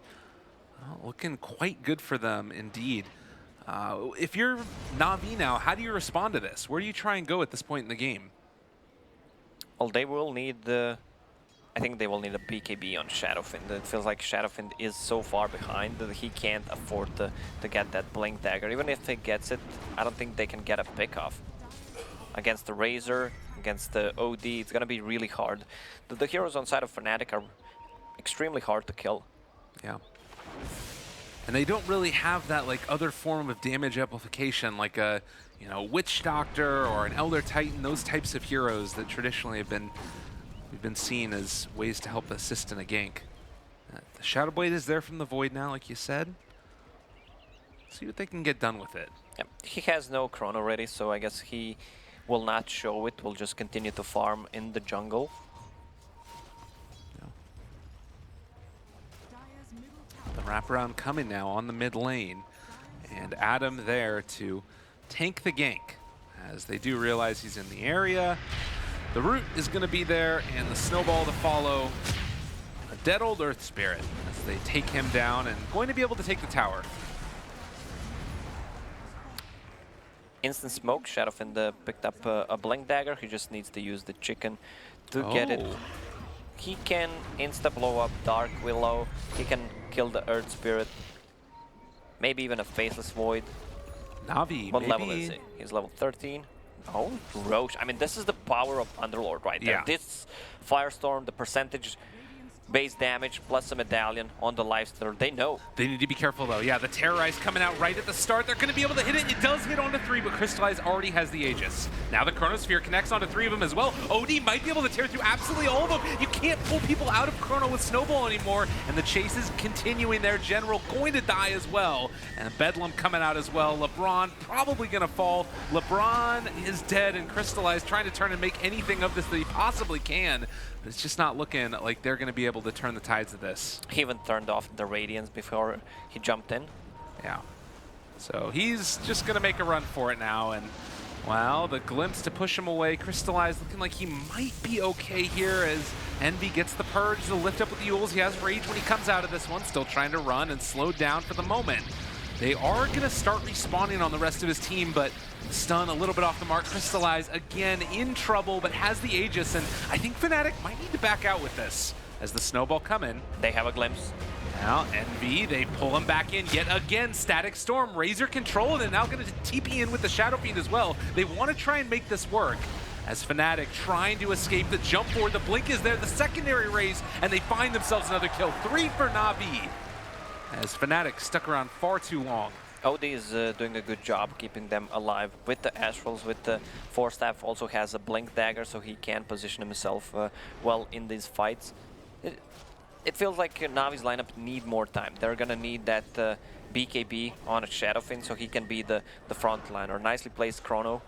looking quite good for them indeed. If you're Na'Vi now, how do you respond to this? Where do you try and go at this point in the game? Well, they will need I think they will need a BKB on Shadowfiend. It feels like Shadowfiend is so far behind that he can't afford to get that Blink Dagger. Even if he gets it, I don't think they can get a pick off. Against the Razor, against the OD, it's gonna be really hard. The heroes on side of Fnatic are extremely hard to kill. Yeah. And they don't really have that like other form of damage amplification, like a Witch Doctor or an Elder Titan. Those types of heroes that traditionally we've been seen as ways to help assist in a gank. The Shadow Blade is there from the Void now, like you said. See what they can get done with it. Yeah. He has no Chrono ready, so I guess he will not show it. Will just continue to farm in the jungle. The wraparound coming now on the mid lane, and Adam there to tank the gank as they do realize he's in the area. The root is going to be there, and the snowball to follow. A dead old Earth Spirit as they take him down and going to be able to take the tower. Instant smoke. Shadowfiend picked up a Blink Dagger. He just needs to use the chicken to get it. He can insta-blow up Dark Willow. He can kill the Earth Spirit. Maybe even a Faceless Void. Na'Vi, What maybe. level is he? He's level 13. Oh, Roche. I mean, this is the power of Underlord right there. Yeah. This Firestorm, the percentage base damage plus a medallion on the Lifestealer. They know. They need to be careful though. Yeah, the Terrorize coming out right at the start. They're going to be able to hit it. It does hit onto 3, but Crystallize already has the Aegis. Now the Chronosphere connects onto 3 of them as well. OD might be able to tear through absolutely all of them. You can't pull people out of Chrono with Snowball anymore, and the chase is continuing there. General going to die as well, and Bedlam coming out as well. LeBron probably going to fall. LeBron is dead, and Crystallize trying to turn and make anything of this that he possibly can. But it's just not looking like they're going to be able to turn the tides of this. He even turned off the Radiance before he jumped in. Yeah. So he's just going to make a run for it now. And, well, the glimpse to push him away. Crystallize looking like he might be okay here as Envy gets the purge, the lift up with the Yules. He has rage when he comes out of this one. Still trying to run and slow down for the moment. They are going to start respawning on the rest of his team, but stun a little bit off the mark. Crystallize again in trouble, but has the Aegis. And I think Fnatic might need to back out with this as the snowball come in. They have a glimpse. Now, Envy, they pull him back in yet again. Static Storm, Razor controlled, and now going to TP in with the Shadow Fiend as well. They want to try and make this work. As Fnatic trying to escape the jump forward, the blink is there, the secondary raise, and they find themselves another kill. 3 for Na'Vi. As Fnatic stuck around far too long. OD is doing a good job keeping them alive with the Astrals, with the Force Staff. Also has a Blink Dagger, so he can position himself well in these fights. It feels like Navi's lineup need more time. They're gonna need that BKB on a Shadow Fiend so he can be the front liner. Nicely placed Chrono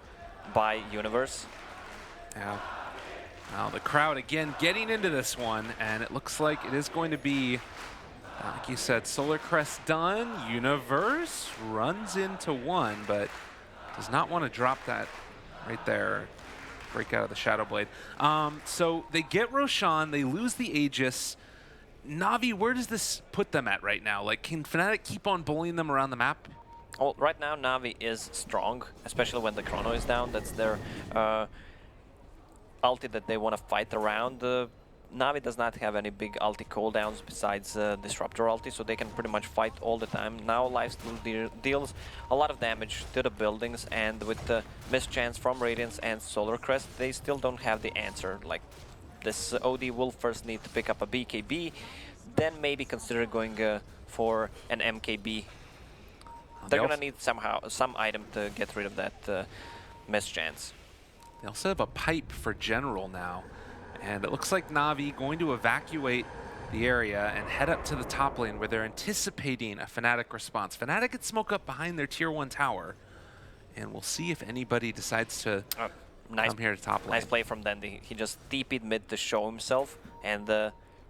by Universe. Yeah. Now the crowd again getting into this one, and it looks like it is going to be, like you said, Solar Crest done. Universe runs into one, but does not want to drop that right there. Break out of the Shadow Blade. So they get Roshan, they lose the Aegis. Na'Vi, where does this put them at right now? Like, can Fnatic keep on bullying them around the map? Well, right now Na'Vi is strong, especially when the Chrono is down. That's their ulti that they want to fight around. Na'Vi does not have any big ulti cooldowns besides Disruptor ulti, so they can pretty much fight all the time. Now Lifesteal deals a lot of damage to the buildings, and with the mischance from Radiance and Solar Crest, they still don't have the answer. Like, this OD will first need to pick up a BKB, then maybe consider going for an MKB. They're gonna need some item to get rid of that mischance. They also have a pipe for General now. And it looks like Na'Vi going to evacuate the area and head up to the top lane where they're anticipating a Fnatic response. Fnatic could smoke up behind their tier 1 tower. And we'll see if anybody decides to come here to top lane. Nice play from Dandy. He just TP'd mid to show himself, and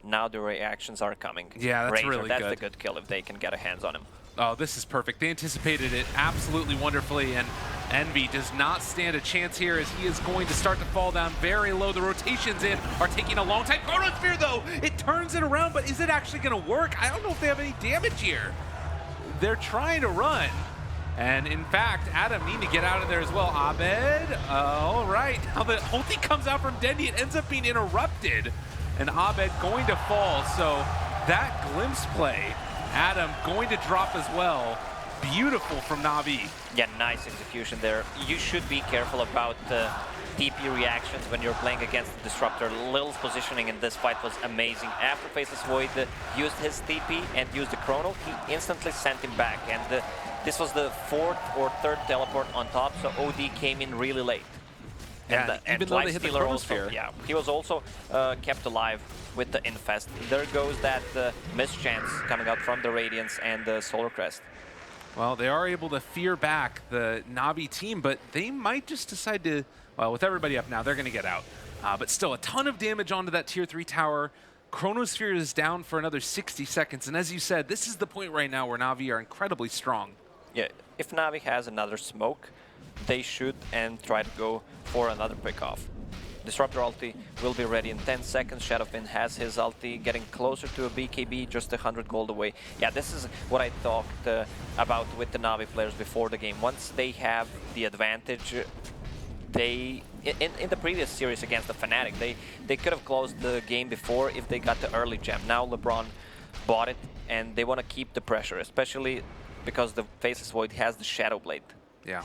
now the reactions are coming. Yeah, that's Razor, really that's good. the good kill if they can get a hands on him. Oh, this is perfect. They anticipated it absolutely wonderfully, and Envy does not stand a chance here as he is going to start to fall down very low. The rotations in are taking a long time. Chronosphere, though, it turns it around, but is it actually going to work? I don't know if they have any damage here. They're trying to run, and in fact, Adam needing to get out of there as well. Abed, all right. Now the ulti comes out from Dendy. It ends up being interrupted, and Abed going to fall. So that glimpse play, Adam going to drop as well. Beautiful from Na'Vi. Yeah, nice execution there. You should be careful about TP reactions when you're playing against the Disruptor. Lil's positioning in this fight was amazing. After Faceless Void used his TP and used the Chrono, he instantly sent him back. And this was the 4th or 3rd teleport on top, so OD came in really late. Yeah, and even though they hit the Lifestealer also, Chronosphere. yeah, he was also kept alive with the Infest. There goes that mischance coming out from the Radiance and the Solar Crest. Well, they are able to fear back the Na'Vi team, but they might just decide to, well, with everybody up now, they're going to get out. But still, a ton of damage onto that tier 3 tower. Chronosphere is down for another 60 seconds, and as you said, this is the point right now where Na'Vi are incredibly strong. Yeah, if Na'Vi has another smoke, they should and try to go for another pick-off. Disruptor ulti will be ready in 10 seconds. Shadowfin has his ulti, getting closer to a BKB, just 100 gold away. Yeah, this is what I talked about with the Na'Vi players before the game. Once they have the advantage, they, in the previous series against the Fnatic, they could have closed the game before if they got the early gem. Now LeBron bought it, and they want to keep the pressure, especially because the Faceless Void has the Shadow Blade. Yeah.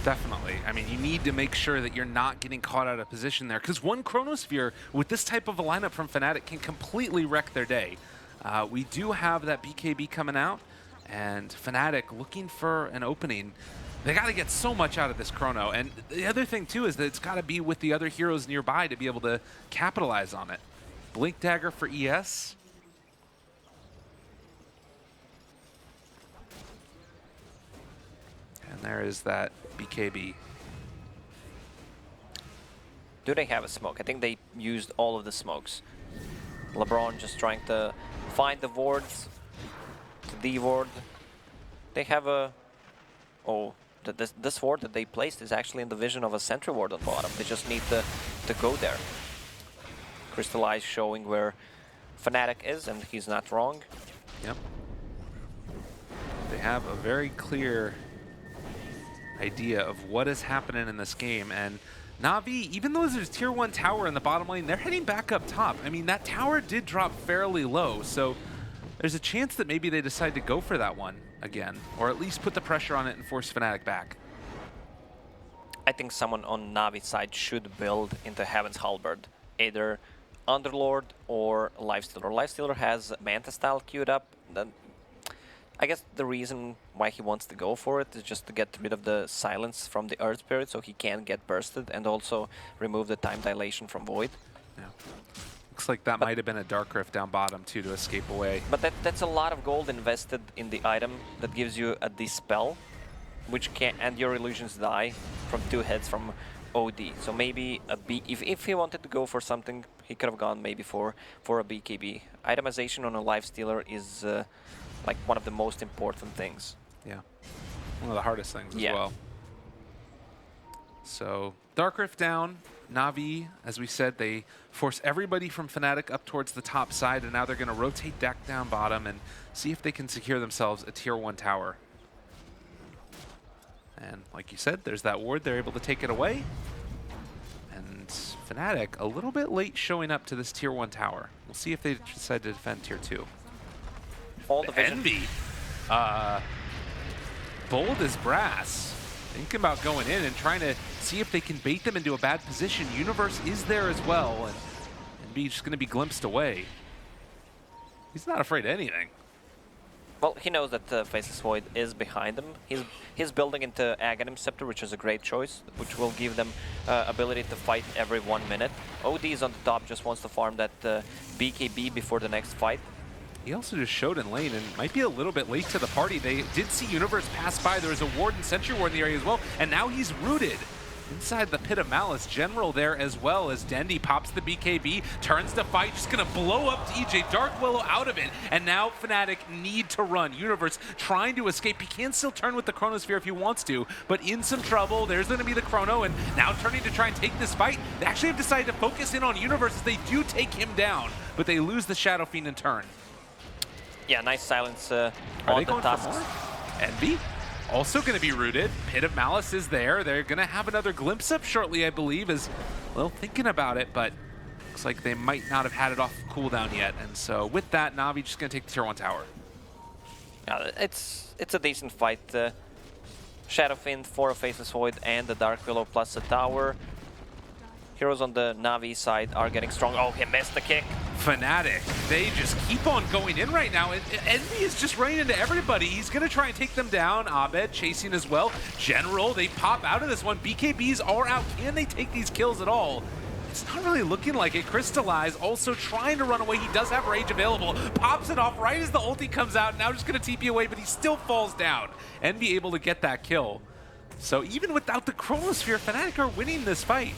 Definitely. I mean, you need to make sure that you're not getting caught out of position there, because one Chronosphere with this type of a lineup from Fnatic can completely wreck their day. We do have that BKB coming out, and Fnatic looking for an opening. They got to get so much out of this Chrono, and the other thing too is that it's got to be with the other heroes nearby to be able to capitalize on it. Blink Dagger for ES. And there is that BKB. Do they have a smoke? I think they used all of the smokes. LeBron just trying to find the wards, to de-ward. They have a Oh, this ward that they placed is actually in the vision of a sentry ward on bottom. They just need to go there. Crystallize showing where Fnatic is, and he's not wrong. Yep. They have a very clear idea of what is happening in this game, and Na'Vi, even though there's tier 1 tower in the bottom lane, they're heading back up top. I mean, that tower did drop fairly low, so there's a chance that maybe they decide to go for that one again, or at least put the pressure on it and force Fnatic back. I think someone on Navi's side should build into Heaven's Halberd, either Underlord or Lifestealer. Lifestealer has Manta style queued up. Then I guess the reason why he wants to go for it is just to get rid of the silence from the Earth Spirit so he can't get bursted, and also remove the time dilation from Void. Yeah. Looks like that might have been a Dark Rift down bottom too to escape away. But that's a lot of gold invested in the item that gives you a Dispel, which can, and your illusions die from 2 hits from OD. So maybe a B, if he wanted to go for something, he could have gone maybe for a BKB. Itemization on a Lifestealer is like one of the most important things. Yeah, one of the hardest things as Yeah. well. So Dark Rift down. Na'Vi, as we said, they force everybody from Fnatic up towards the top side, and now they're going to rotate back down bottom and see if they can secure themselves a tier 1 tower. And like you said, there's that ward. They're able to take it away. And Fnatic, a little bit late showing up to this tier 1 tower. We'll see if they decide to defend tier 2. All the vision. Envy. Bold as brass. Thinking about going in and trying to see if they can bait them into a bad position. Universe is there as well, and Envy just going to be glimpsed away. He's not afraid of anything. Well, he knows that Faceless Void is behind him. He's building into Aghanim Scepter, which is a great choice, which will give them ability to fight every 1 minute. OD is on the top, just wants to farm that BKB before the next fight. He also just showed in lane and might be a little bit late to the party. They did see Universe pass by. There was a ward and Sentry Ward in the area as well, and now he's rooted inside the Pit of Malice. General there as well as Dendi pops the BKB, turns to fight, just gonna blow up TJ. Dark Willow out of it, and now Fnatic need to run. Universe trying to escape. He can still turn with the Chronosphere if he wants to, but in some trouble. There's gonna be the Chrono, and now turning to try and take this fight. They actually have decided to focus in on Universe as they do take him down, but they lose the Shadow Fiend in turn. Yeah, nice silence Are on they the going tasks. for more? Envy also going to be rooted. Pit of Malice is there. They're going to have another glimpse up shortly, I believe, as well, thinking about it, but looks like they might not have had it off cooldown yet. And so with that, Na'Vi just going to take the tier 1 tower. Yeah, it's a decent fight. Shadow Fiend for a Faceless Void and the Dark Willow plus a tower. Heroes on the Na'Vi side are getting strong. Oh, he missed the kick. Fnatic, they just keep on going in right now. Envy is just running into everybody. He's going to try and take them down. Abed chasing as well. General, they pop out of this one. BKBs are out. Can they take these kills at all? It's not really looking like it. Crystallize also trying to run away. He does have Rage available. Pops it off right as the ulti comes out. Now just going to TP away, but he still falls down. Envy able to get that kill. So even without the Chronosphere, Fnatic are winning this fight.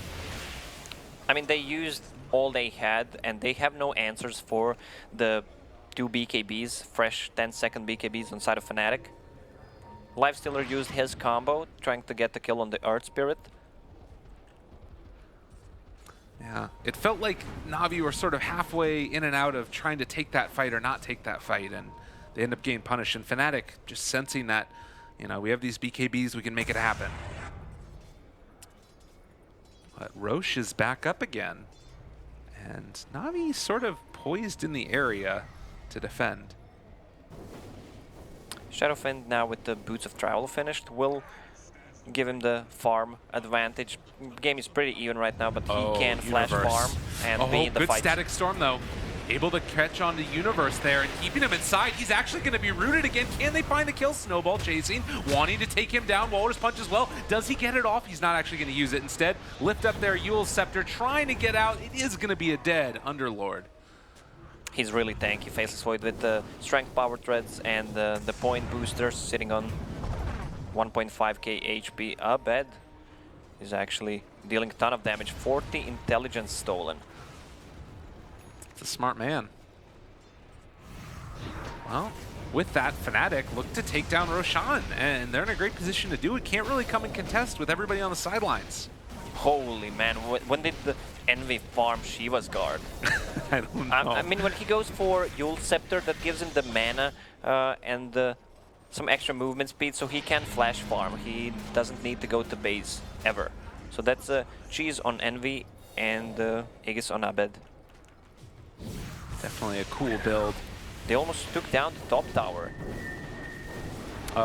I mean, they used all they had, and they have no answers for the 2 BKBs, fresh 10-second BKBs on side of Fnatic. Lifestealer used his combo, trying to get the kill on the Earth Spirit. Yeah, it felt like Na'Vi were sort of halfway in and out of trying to take that fight or not take that fight, and they end up getting punished. And Fnatic just sensing that, you know, we have these BKBs, we can make it happen. But Roche is back up again, and Na'Vi sort of poised in the area to defend. Shadowfiend now with the Boots of Travel finished will give him the farm advantage. Game is pretty even right now, but he can flash farm and be in the good fight. Static Storm though. Able to catch on to Universe there and keeping him inside. He's actually going to be rooted again. Can they find the kill? Snowball chasing, wanting to take him down. Walrus Punch as well. Does he get it off? He's not actually going to use it. Instead, lift up their Yule's Scepter, trying to get out. It is going to be a dead Underlord. He's really tanky. Faceless Void with the Strength Power Threads and the point boosters sitting on 1.5k HP. Abed is actually dealing a ton of damage. 40 intelligence stolen. It's a smart man. Well, with that, Fnatic look to take down Roshan, and they're in a great position to do it. Can't really come and contest with everybody on the sidelines. Holy man, when did the Envy farm Shiva's guard? I don't know. I mean, when he goes for Yule Scepter, that gives him the mana and some extra movement speed, so he can flash farm. He doesn't need to go to base ever. So that's Cheese on Envy and Aegis on Abed. Definitely a cool build. They almost took down the top tower.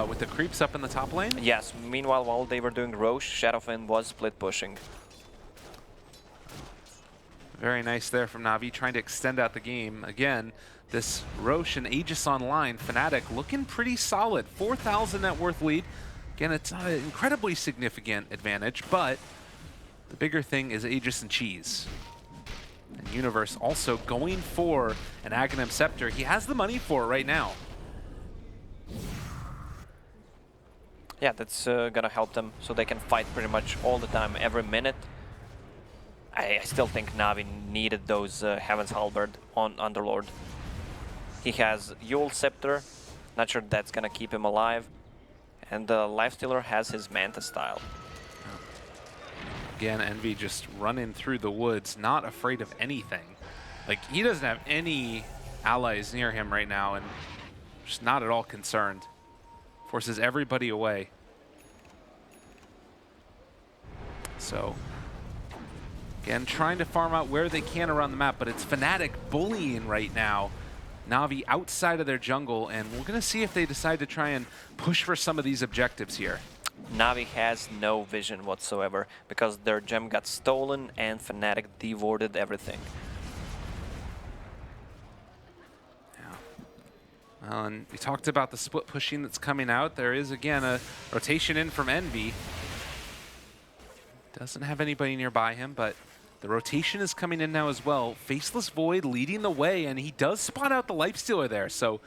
With the creeps up in the top lane? Yes, meanwhile, while they were doing Roche, Shadowfin was split pushing. Very nice there from Na'Vi, trying to extend out the game. Again, this Roche and Aegis online, Fnatic looking pretty solid. 4,000 net worth lead. Again, it's not an incredibly significant advantage, but the bigger thing is Aegis and Cheese. And Universe also going for an Aghanim Scepter. He has the money for it right now. Yeah, that's gonna help them so they can fight pretty much all the time, every minute. I still think Na'Vi needed those Heaven's Halberd on Underlord. He has Yule Scepter, not sure that's gonna keep him alive. And Lifestealer has his Manta style. Again, Envy just running through the woods, not afraid of anything. Like, he doesn't have any allies near him right now and just not at all concerned. Forces everybody away. So, again, trying to farm out where they can around the map, but it's Fnatic bullying right now. Na'Vi outside of their jungle, and we're going to see if they decide to try and push for some of these objectives here. Na'Vi has no vision whatsoever because their gem got stolen and Fnatic devoured everything. Well, and we talked about the split pushing that's coming out. There is, again, a rotation in from Envy. Doesn't have anybody nearby him, but the rotation is coming in now as well. Faceless Void leading the way, and he does spot out the Lifestealer there. So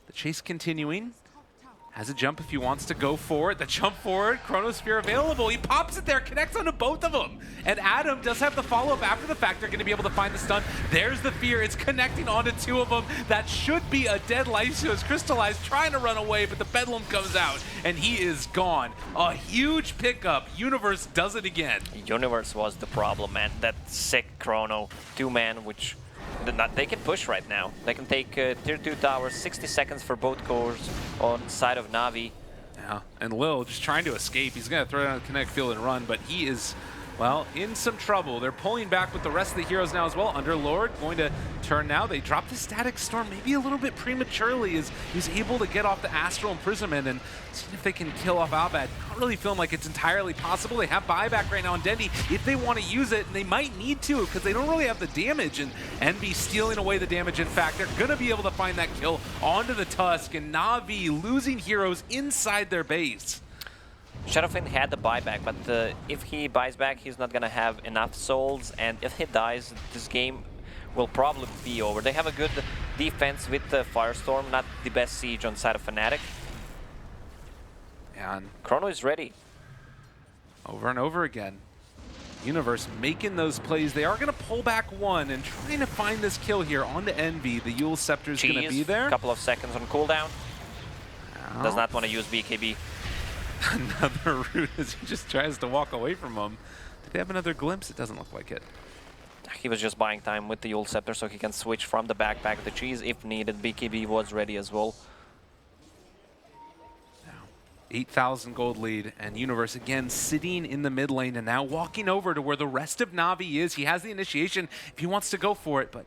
the chase continuing. Has a jump if he wants to go for it. The jump forward, Chronosphere available. He pops it there, connects onto both of them. And Adam does have the follow-up after the fact. They're going to be able to find the stun. There's the fear. It's connecting onto two of them. That should be a dead Lifestealer. It's crystallized, trying to run away, but the Bedlam comes out, and he is gone. A huge pickup. Universe does it again. Universe was the problem, man. That sick Chrono 2-man, which they can push right now. They can take tier 2 towers, 60 seconds for both cores on the side of Na'Vi. Yeah, and Lil just trying to escape. He's going to throw down the Kinetic Field and run, but he is, well, in some trouble. They're pulling back with the rest of the heroes now as well. Underlord going to turn now. They drop the Static Storm maybe a little bit prematurely as he's able to get off the Astral Imprisonment and see if they can kill off Albad. Not really feeling like it's entirely possible. They have buyback right now on Dendi if they want to use it, and they might need to because they don't really have the damage, and Envy stealing away the damage. In fact, they're going to be able to find that kill onto the Tusk, and Na'Vi losing heroes inside their base. Shadowfin had the buyback, but if he buys back, he's not gonna have enough souls, and if he dies, this game will probably be over. They have a good defense with the Firestorm, not the best siege on side of Fnatic. And Chrono is ready. over and over again. Universe making those plays. They are going to pull back one and trying to find this kill here onto Envy. The Yule Scepter is going to be there. A couple of seconds on cooldown. Oh. Does not want to use BKB. Another route as he just tries to walk away from him. Did they have another glimpse? It doesn't look like it. He was just buying time with the Yule Scepter so he can switch from the backpack to Cheese if needed. BKB was ready as well. 8,000 gold lead, and Universe again sitting in the mid lane and now walking over to where the rest of Na'Vi is. He has the initiation if he wants to go for it, but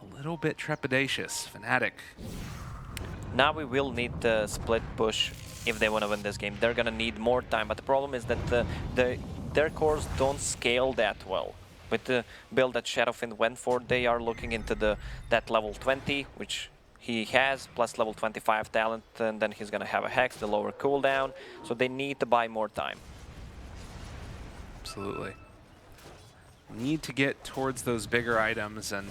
a little bit trepidatious. Fnatic. Now we will need the split push if they want to win this game. They're going to need more time, but the problem is that their cores don't scale that well. With the build that Shadowfin went for, they are looking into that level 20, which he has, plus level 25 talent, and then he's going to have a Hex, the lower cooldown, so they need to buy more time. Absolutely. Need to get towards those bigger items and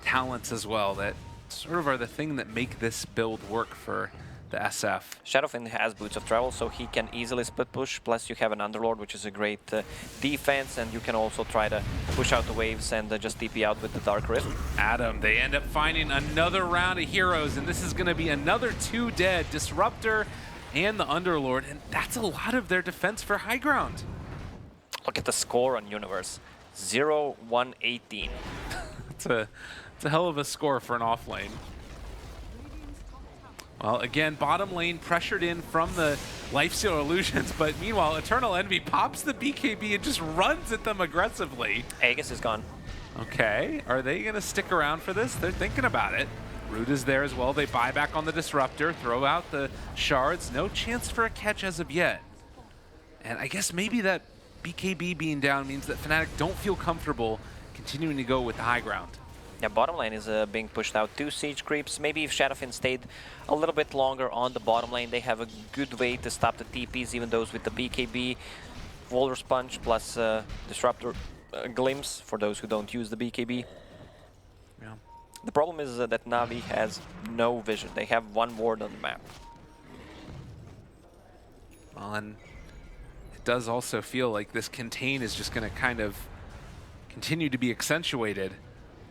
talents as well that sort of are the thing that make this build work for the SF. Shadowfin has boots of travel, so he can easily split push. Plus, you have an Underlord, which is a great defense, and you can also try to push out the waves and just TP out with the Dark Rift. Adam, they end up finding another round of heroes, and this is going to be another 2 dead, Disruptor and the Underlord, and that's a lot of their defense for high ground. Look at the score on Universe, 0-1-18. It's a hell of a score for an off lane. Well, again, bottom lane pressured in from the Lifesteal Illusions, but meanwhile, Eternal Envy pops the BKB and just runs at them aggressively. Aegis is gone. Okay, are they going to stick around for this? They're thinking about it. Root is there as well. They buy back on the Disruptor, throw out the shards. No chance for a catch as of yet. And I guess maybe that BKB being down means that Fnatic don't feel comfortable continuing to go with the high ground. Yeah, bottom lane is being pushed out. 2 siege creeps. Maybe if Shadowfin stayed a little bit longer on the bottom lane, they have a good way to stop the TPs, even those with the BKB, Walrus Punch plus Disruptor Glimpse for those who don't use the BKB. Yeah. The problem is that Na'Vi has no vision. They have 1 ward on the map. Well, and it does also feel like this contain is just going to kind of continue to be accentuated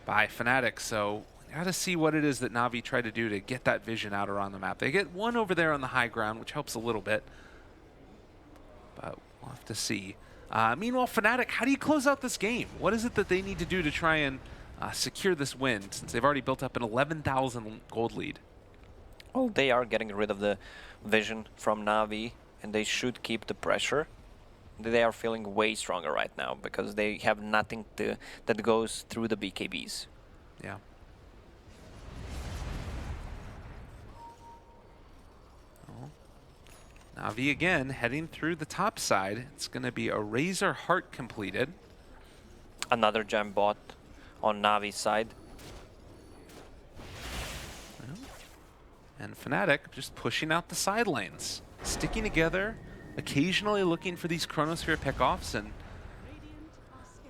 by Fnatic, so we gotta see what it is that Na'Vi try to do to get that vision out around the map. They get 1 over there on the high ground, which helps a little bit, but we'll have to see. Meanwhile, Fnatic, how do you close out this game? What is it that they need to do to try and secure this win, since they've already built up an 11,000 gold lead? Well, they are getting rid of the vision from Na'Vi, and they should keep the pressure. They are feeling way stronger right now because they have nothing that goes through the BKBs. Yeah. Well, Na'Vi again heading through the top side. It's going to be a Razor Heart completed. Another gem bot on Na'Vi's side. Well, and Fnatic just pushing out the side lanes, sticking together, occasionally looking for these Chronosphere pickoffs, and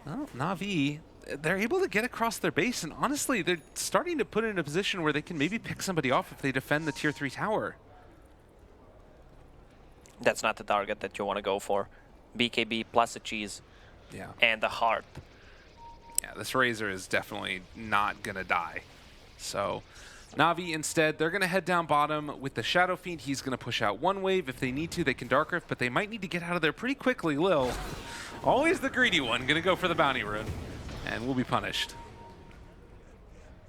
well, Na'Vi, they're able to get across their base, and honestly, they're starting to put in a position where they can maybe pick somebody off if they defend the tier 3 tower. That's not the target that you want to go for. BKB plus a cheese. Yeah. And a heart. Yeah, this Razor is definitely not gonna die. So Na'Vi instead, they're going to head down bottom with the Shadow Fiend. He's going to push out 1 wave. If they need to, they can Dark Rift, but they might need to get out of there pretty quickly. Lil, always the greedy one, going to go for the Bounty Rune, and will be punished.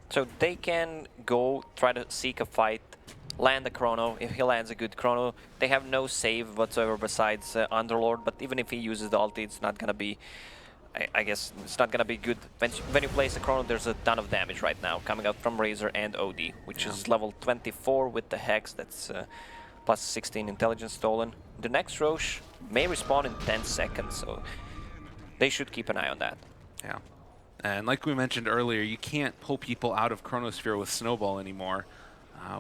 So they can go try to seek a fight, land a Chrono. If he lands a good Chrono, they have no save whatsoever besides Underlord, but even if he uses the ulti, it's not going to be... I guess it's not going to be good. When you place a Chrono, there's a ton of damage right now coming out from Razor and OD, which is level 24 with the Hex. That's plus 16 intelligence stolen. The next Roche may respawn in 10 seconds, so they should keep an eye on that. Yeah. And like we mentioned earlier, you can't pull people out of Chronosphere with Snowball anymore,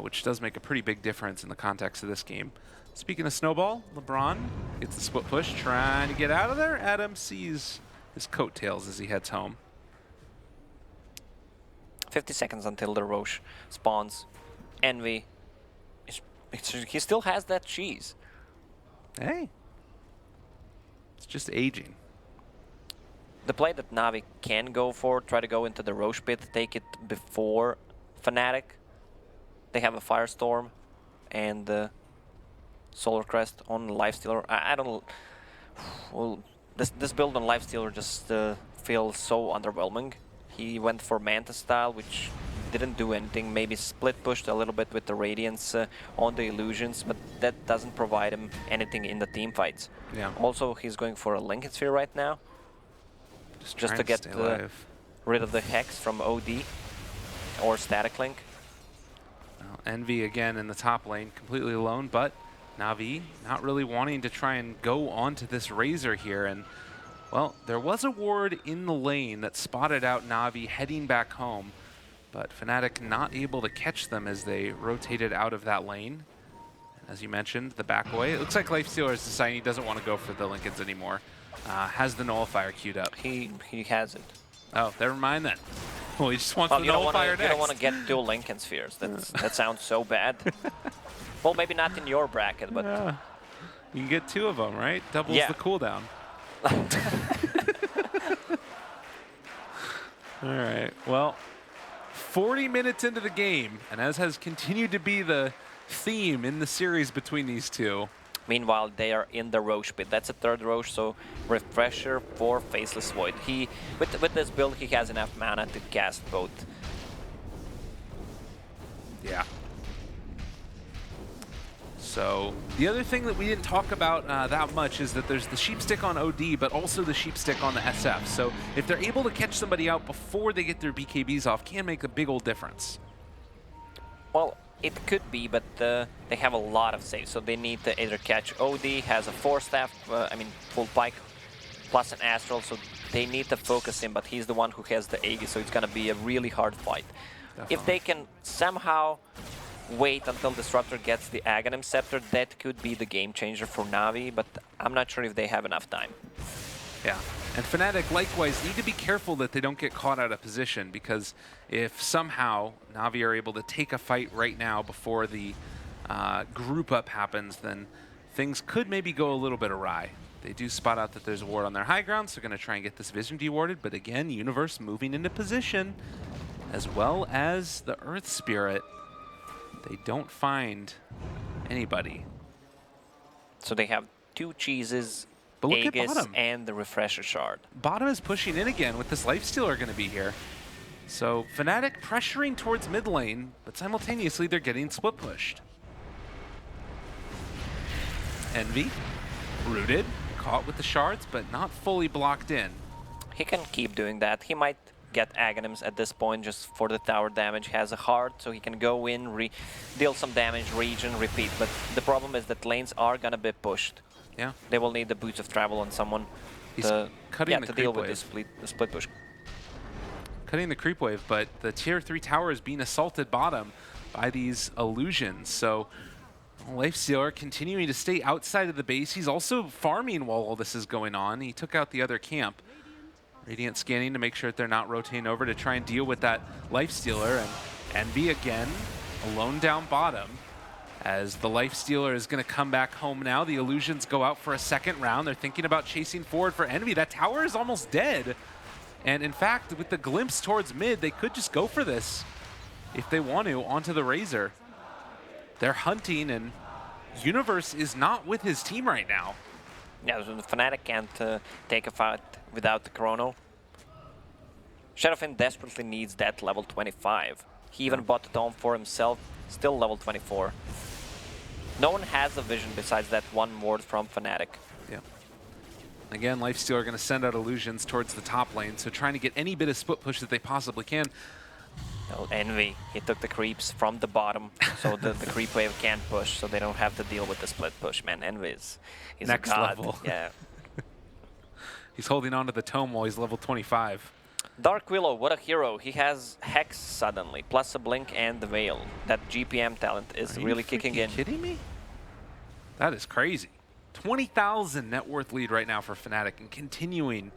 which does make a pretty big difference in the context of this game. Speaking of Snowball, LeBron gets the split push, trying to get out of there. Adam sees his coattails as he heads home. 50 seconds until the Roche spawns. Envy, he still has that cheese. Hey. It's just aging. The play that Na'Vi can go for, try to go into the Roche pit, take it before Fnatic. They have a Firestorm and Solar Crest on Lifestealer. I don't... Well, this build on Lifestealer just feels so underwhelming. He went for Manta style, which didn't do anything. Maybe split pushed a little bit with the Radiance on the Illusions, but that doesn't provide him anything in the team fights. Yeah. Also, he's going for a Linken Sphere right now, just to get rid of the Hex from OD or Static Link. Well, Envy again in the top lane, completely alone, but Na'Vi not really wanting to try and go onto this Razor here. And, well, there was a ward in the lane that spotted out Na'Vi heading back home, but Fnatic not able to catch them as they rotated out of that lane. And as you mentioned, the back away. It looks like Lifestealer is deciding he doesn't want to go for the Linkens anymore. Has the Nullifier queued up. He has it. Oh, never mind then. Well, he just wants the Nullifier next. You don't want to get dual Linken Spheres. That sounds so bad. Well, maybe not in your bracket, but Yeah. You can get 2 of them, right? Doubles Yeah. the cooldown. All right. Well, 40 minutes into the game, and as has continued to be the theme in the series between these two. meanwhile they are in the Roche pit. That's a third Roche, so refresher for Faceless Void. With this build, he has enough mana to cast both. Yeah. So the other thing that we didn't talk about that much is that there's the sheep stick on OD, but also the sheep stick on the SF. So if they're able to catch somebody out before they get their BKBs off, can make a big old difference. Well, it could be, but they have a lot of saves, so they need to either catch OD, has a 4-staff, full pike, plus an Astral, so they need to focus him, but he's the one who has the Aegis, so it's gonna be a really hard fight. Definitely. If they can somehow wait until Disruptor gets the Aghanim Scepter, that could be the game changer for Na'Vi, but I'm not sure if they have enough time. Yeah, and Fnatic likewise need to be careful that they don't get caught out of position, because if somehow Na'Vi are able to take a fight right now before the group up happens, then things could maybe go a little bit awry. They do spot out that there's a ward on their high ground, so they're going to try and get this vision dewarded, but again, Universe moving into position, as well as the Earth Spirit. They don't find anybody. So they have 2 cheeses, But look at Aegis, bottom. and the Refresher Shard. Bottom is pushing in again with this Lifestealer going to be here. So Fnatic pressuring towards mid lane, but simultaneously they're getting split pushed. Envy, rooted, caught with the shards, but not fully blocked in. He can keep doing that. He might get Aghanims at this point just for the tower damage. He has a heart, so he can go in, deal some damage, regen, repeat. But the problem is that lanes are gonna be pushed. Yeah. They will need the boots of travel on someone He's to, cutting the to deal creep with wave. the split push. Cutting the creep wave, but the tier 3 tower is being assaulted bottom by these illusions. So Lifestealer continuing to stay outside of the base. He's also farming while all this is going on. He took out the other camp. Radiant scanning to make sure that they're not rotating over to try and deal with that Lifestealer. And Envy again, alone down bottom. As the Lifestealer is going to come back home now. The illusions go out for a second round. They're thinking about chasing forward for Envy. That tower is almost dead. And in fact, with the glimpse towards mid, they could just go for this if they want to, onto the Razor. They're hunting, and Universe is not with his team right now. Yeah, so the Fnatic can't take a fight without the Chrono. Shadowfin desperately needs that level 25. He even bought the Dome for himself, still level 24. No one has a vision besides that one ward from Fnatic. Yeah. Again, Lifestealer going to send out illusions towards the top lane, so trying to get any bit of split push that they possibly can. Well, Envy, he took the creeps from the bottom, so the creep wave can't push, so they don't have to deal with the split push. Man, Envy is Next a god. level. Yeah. He's holding on to the tome while he's level 25. Dark Willow, what a hero. He has Hex suddenly, plus a Blink and the Veil. That GPM talent is Are you really kicking freaking in. Kidding me? That is crazy. 20,000 net worth lead right now for Fnatic, and continuing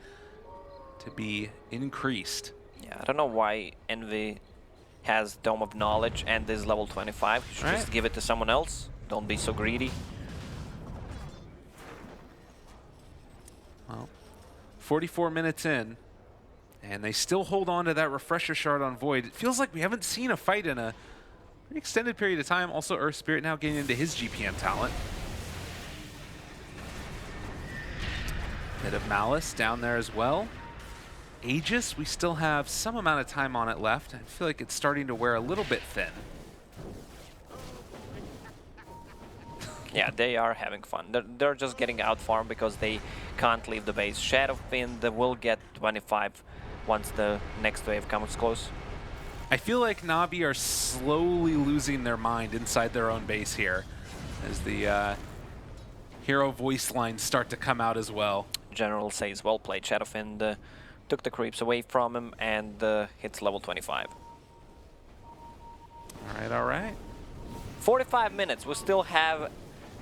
to be increased. Yeah, I don't know why Envy has Dome of Knowledge and is level 25. You should Right. just give it to someone else. Don't be so greedy. Well, 44 minutes in, and they still hold on to that Refresher Shard on Void. It feels like we haven't seen a fight in a pretty extended period of time. Also, Earth Spirit now getting into his GPM talent. Bit of Malice down there as well. Aegis, we still have some amount of time on it left. I feel like it's starting to wear a little bit thin. Yeah, they are having fun. They're just getting out-farmed because they can't leave the base. Shadowfin, they will get 25 once the next wave comes close. I feel like Na'Vi are slowly losing their mind inside their own base here as the hero voice lines start to come out as well. General says, well played. Shadowfin took the creeps away from him and hits level 25. All right, all right. 45 minutes. We still have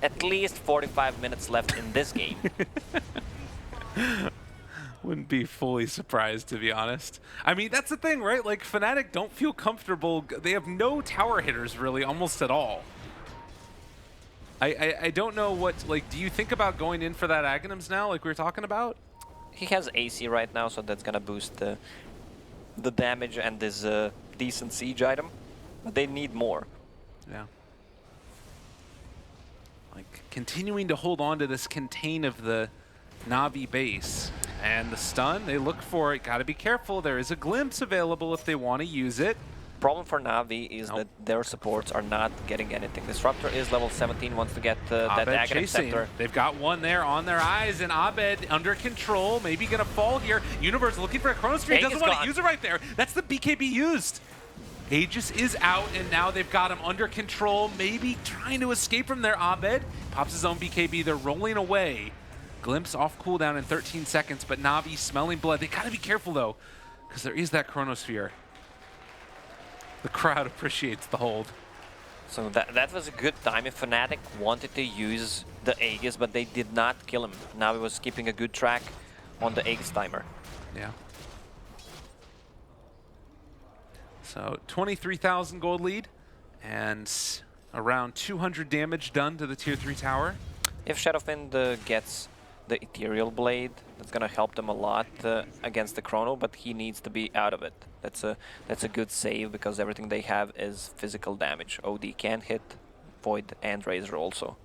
at least 45 minutes left in this game. Wouldn't be fully surprised, to be honest. I mean, that's the thing, right? Like, Fnatic don't feel comfortable. They have no tower hitters, really, almost at all. I don't know what, like, do you think about going in for that Aghanims now, like we were talking about? He has AC right now, so that's gonna boost the damage and this decent siege item. But they need more. Yeah. Like, continuing to hold on to this contain of the Na'Vi base. And the stun, they look for it. Gotta be careful. There is a glimpse available if they want to use it. Problem for Na'Vi is that their supports are not getting anything. Disruptor is level 17, wants to get that Aghanim Scepter. They've got one there on their eyes, and Abed under control, maybe gonna fall here. Universe looking for a Chronosphere, doesn't want to use it right there. That's the BKB used. Aegis is out, and now they've got him under control, maybe trying to escape from there. Abed pops his own BKB, they're rolling away. Glimpse off cooldown in 13 seconds, but Na'Vi smelling blood. They gotta be careful though, because there is that Chronosphere. The crowd appreciates the hold. So that was a good time if Fnatic wanted to use the Aegis, but they did not kill him. Now he was keeping a good track on the Aegis timer. Yeah. So 23,000 gold lead and around 200 damage done to the tier 3 tower. If Shadowfiend gets the Ethereal Blade, that's gonna help them a lot against the Chrono, but he needs to be out of it. That's a good save because everything they have is physical damage. OD can hit, Void and Razor also.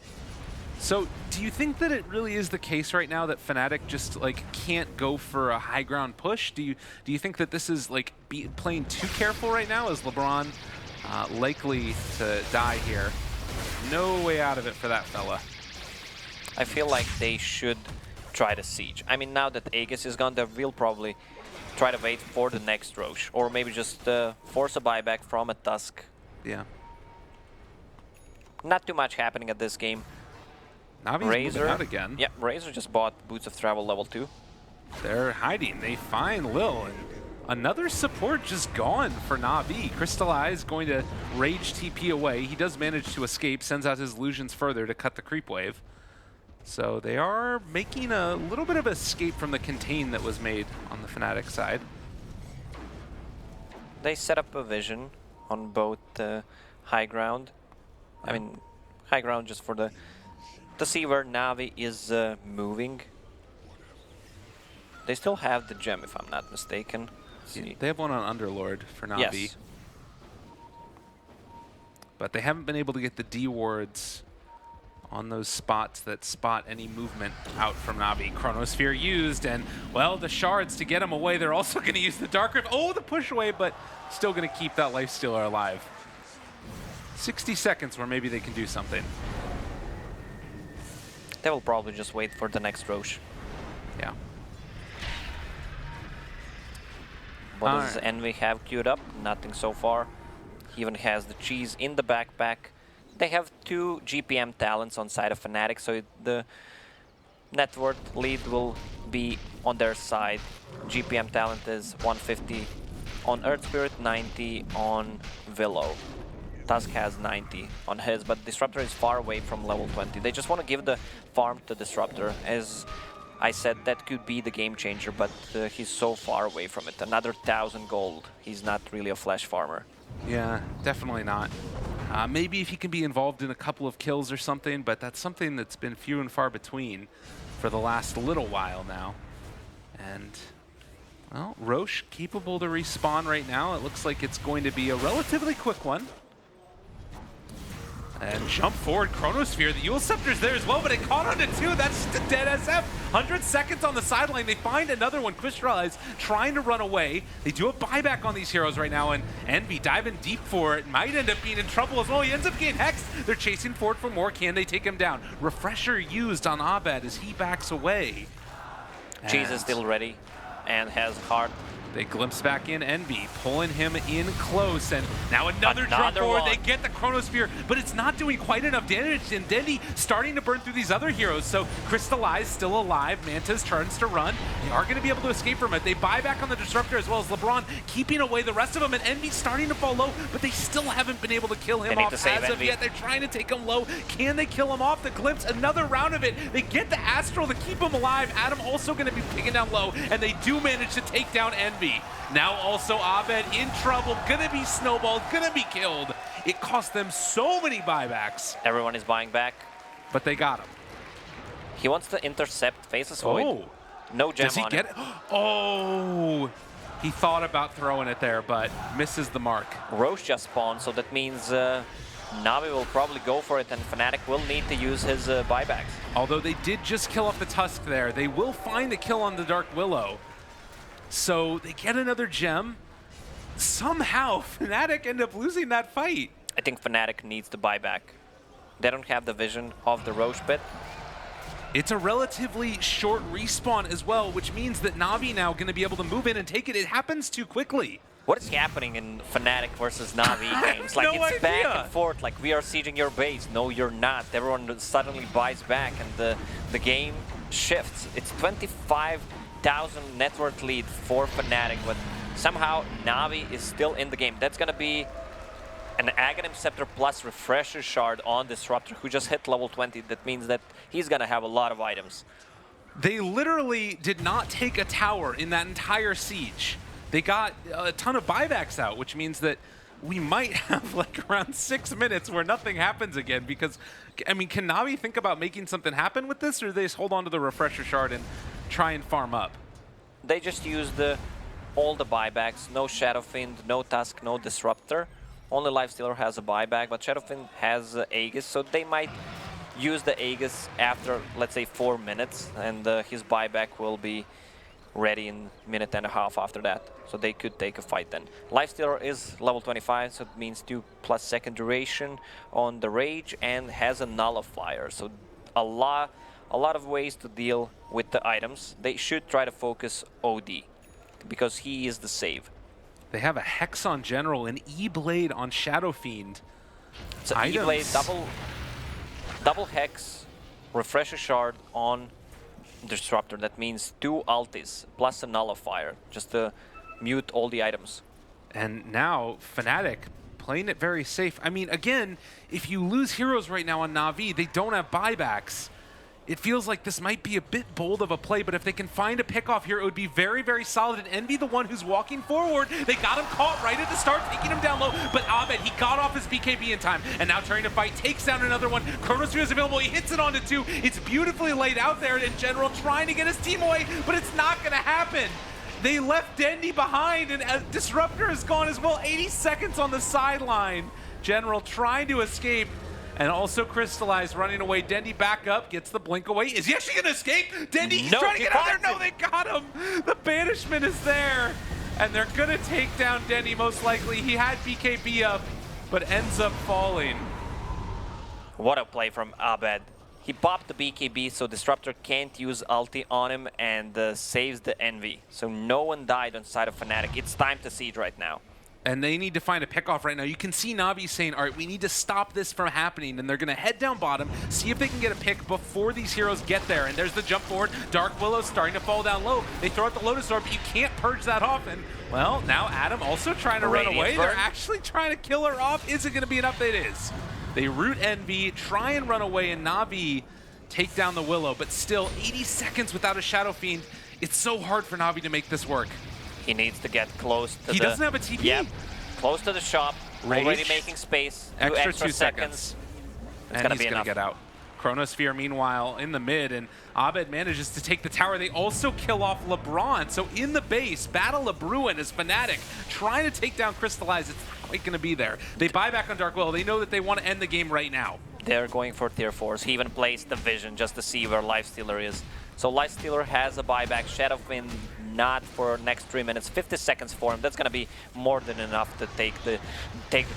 So do you think that it really is the case right now that Fnatic just like can't go for a high ground push? Do you think that this is like playing too careful right now? Is LeBron likely to die here? No way out of it for that fella. I feel like they should try the siege. I mean, now that Aegis is gone, they will probably try to wait for the next Roche, or maybe just force a buyback from a Tusk. Yeah. Not too much happening at this game. Navi's moving out again. Yeah, Razor just bought Boots of Travel level 2. They're hiding. They find Lil, and another support just gone for Na'Vi. Crystallize going to Rage TP away. He does manage to escape, sends out his illusions further to cut the creep wave. So they are making a little bit of escape from the contain that was made on the Fnatic side. They set up a vision on both high ground. I mean, high ground just for to see where Na'Vi is moving. They still have the gem, if I'm not mistaken. Yeah, they have one on Underlord for Na'Vi. Yes. But they haven't been able to get the D wards on those spots that spot any movement out from Na'Vi. Chronosphere used, and, well, the shards to get him away. They're also going to use the Dark Rift. Oh, the push away, but still going to keep that Lifestealer alive. 60 seconds where maybe they can do something. They will probably just wait for the next Roche. Yeah. What does Envy have queued up? Nothing so far. He even has the cheese in the backpack. They have 2 GPM talents on side of Fnatic, so the net worth lead will be on their side. GPM talent is 150 on Earth Spirit, 90 on Willow. Tusk has 90 on his, but Disruptor is far away from level 20. They just want to give the farm to Disruptor. As I said, that could be the game changer, but he's so far away from it. Another 1,000 gold. He's not really a flash farmer. Yeah, definitely not. Maybe if he can be involved in a couple of kills or something, but that's something that's been few and far between for the last little while now. And, well, Roche capable to respawn right now. It looks like it's going to be a relatively quick one. And jump forward, Chronosphere. The Eul Scepter's there as well, but it caught onto 2. That's the dead SF. 100 seconds on the sideline. They find another one. Crystallize trying to run away. They do a buyback on these heroes right now, and Envy diving deep for it. Might end up being in trouble as well. He ends up getting hexed. They're chasing forward for more. Can they take him down? Refresher used on Abed as he backs away. Cheese is still ready and has heart. They glimpse back in Envy, pulling him in close, and now another jump forward. They get the Chronosphere, but it's not doing quite enough damage, and Dendy starting to burn through these other heroes. So Crystallize still alive. Manta's turns to run. They are going to be able to escape from it. They buy back on the Disruptor as well as LeBron, keeping away the rest of them, and Envy starting to fall low, but they still haven't been able to kill him off as of yet. They're trying to take him low. Can they kill him off? The Glimpse, another round of it. They get the Astral to keep him alive. Adam also going to be picking down low, and they do manage to take down Envy. Now also Abed in trouble, gonna be snowballed, gonna be killed. It cost them so many buybacks. Everyone is buying back. but they got him. He wants to intercept, faces void. Oh, No jam does he on get him. it? Oh, he thought about throwing it there, but misses the mark. Roche just spawned, so that means Navi will probably go for it, and Fnatic will need to use his buybacks. Although they did just kill off the Tusk there, they will find the kill on the Dark Willow. So they get another gem. Somehow, Fnatic end up losing that fight. I think Fnatic needs the buyback. They don't have the vision of the Roche pit. It's a relatively short respawn as well, which means that Navi now going to be able to move in and take it. It happens too quickly. What is happening in Fnatic versus Navi games? Like, no it's back idea. and forth, like, we are sieging your base. No, you're not. Everyone suddenly buys back, and the game shifts. It's 25,000 net worth lead for Fnatic, but somehow Navi is still in the game. That's going to be an Aghanim Scepter plus Refresher Shard on Disruptor, who just hit level 20. That means that he's going to have a lot of items. They literally did not take a tower in that entire siege. They got a ton of buybacks out, which means that we might have like around 6 minutes where nothing happens again. Because, I mean, can Navi think about making something happen with this, or do they just hold on to the Refresher Shard and try and farm up? They just used all the buybacks. No Shadow Fiend, no Tusk, no Disruptor. Only Lifestealer has a buyback, but Shadow Fiend has Aegis, so they might use the Aegis after, let's say, 4 minutes, and his buyback will be ready in a minute and a half after that. So they could take a fight then. Lifestealer is level 25, so it means 2+ second duration on the Rage, and has a Nullifier. So a lot of ways to deal with the items. They should try to focus OD, because he is the save. They have a Hex on General, an E-Blade on Shadow Fiend. So E-Blade, double Hex, Refresher Shard on Disruptor. That means 2 ultis plus a Nullifier, just to mute all the items. And now Fnatic playing it very safe. I mean, again, if you lose heroes right now on Na'Vi, they don't have buybacks. It feels like this might be a bit bold of a play, but if they can find a pickoff here, it would be very, very solid. And Envy, the one who's walking forward, they got him caught right at the start, taking him down low. But Abed, he got off his BKB in time, and now turning to fight, takes down another one. Chronosphere is available, he hits it onto 2. It's beautifully laid out there in General, trying to get his team away, but it's not gonna happen. They left Dendy behind, and Disruptor is gone as well. 80 seconds on the sideline. General trying to escape. And also Crystallize running away. Dendy back up, gets the blink away. Is he actually gonna escape? Dendy, he's No, trying to he get out there. finds No, him. they got him. The banishment is there. And they're gonna take down Dendy most likely. He had BKB up, but ends up falling. What a play from Abed. He popped the BKB, so Disruptor can't use ulti on him, and saves the Envy. So no one died on side of Fnatic. It's time to siege right now. And they need to find a pickoff right now. You can see Navi saying, all right, we need to stop this from happening. And they're going to head down bottom, see if they can get a pick before these heroes get there. And there's the jump forward. Dark Willow's starting to fall down low. They throw out the Lotus Orb, but you can't purge that off. And, well, now Adam also trying to run away. They're actually trying to kill her off. Is it going to be enough? It is. They root Envy, try and run away, and Navi take down the Willow. But still, 80 seconds without a Shadow Fiend. It's so hard for Navi to make this work. He needs to get close to He doesn't have a TP. Yep. Close to the shop, Rage. already making space. Extra 2 seconds. And gonna he's be going to enough. get out. Chronosphere, meanwhile, in the mid, and Abed manages to take the tower. They also kill off LeBron. So in the base, Battle of Bruin is Fnatic trying to take down Crystallize. It's not quite going to be there. They buy back on Dark Willow. They know that they want to end the game right now. They're going for tier 4s. He even placed the vision just to see where Lifestealer is. So Lifestealer has a buyback. Shadow Fiend not for next 3 minutes. 50 seconds for him. That's going to be more than enough to take the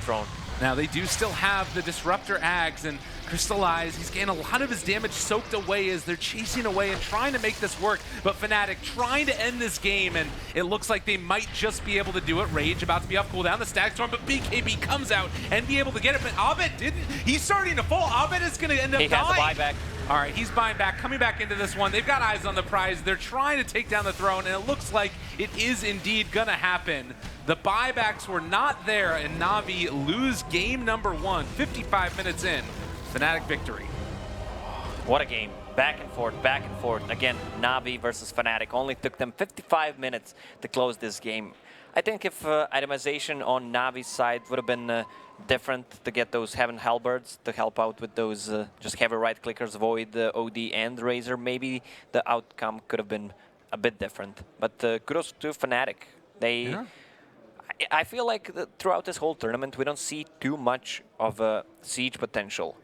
throne. Now they do still have the Disruptor Ags, and Crystallize, he's getting a lot of his damage soaked away as they're chasing away and trying to make this work. But Fnatic trying to end this game, and it looks like they might just be able to do it. Rage about to be off cooldown, the Stag Storm, but BKB comes out and be able to get it. But Abed didn't. He's starting to fall. Abed is going to end up dying. He has a buyback. All right, he's buying back, coming back into this one. They've got eyes on the prize. They're trying to take down the throne, and it looks like it is indeed gonna happen. The buybacks were not there, and Navi lose game number 1, 55 minutes in. Fnatic victory. What a game. Back and forth, back and forth. Again, Navi versus Fnatic. Only took them 55 minutes to close this game. I think if itemization on Navi's side would have been different to get those Heaven Halberds to help out with those just heavy right clickers, Void, OD, and Razor, maybe the outcome could have been a bit different. But kudos to Fnatic. They, I feel like throughout this whole tournament, we don't see too much of siege potential.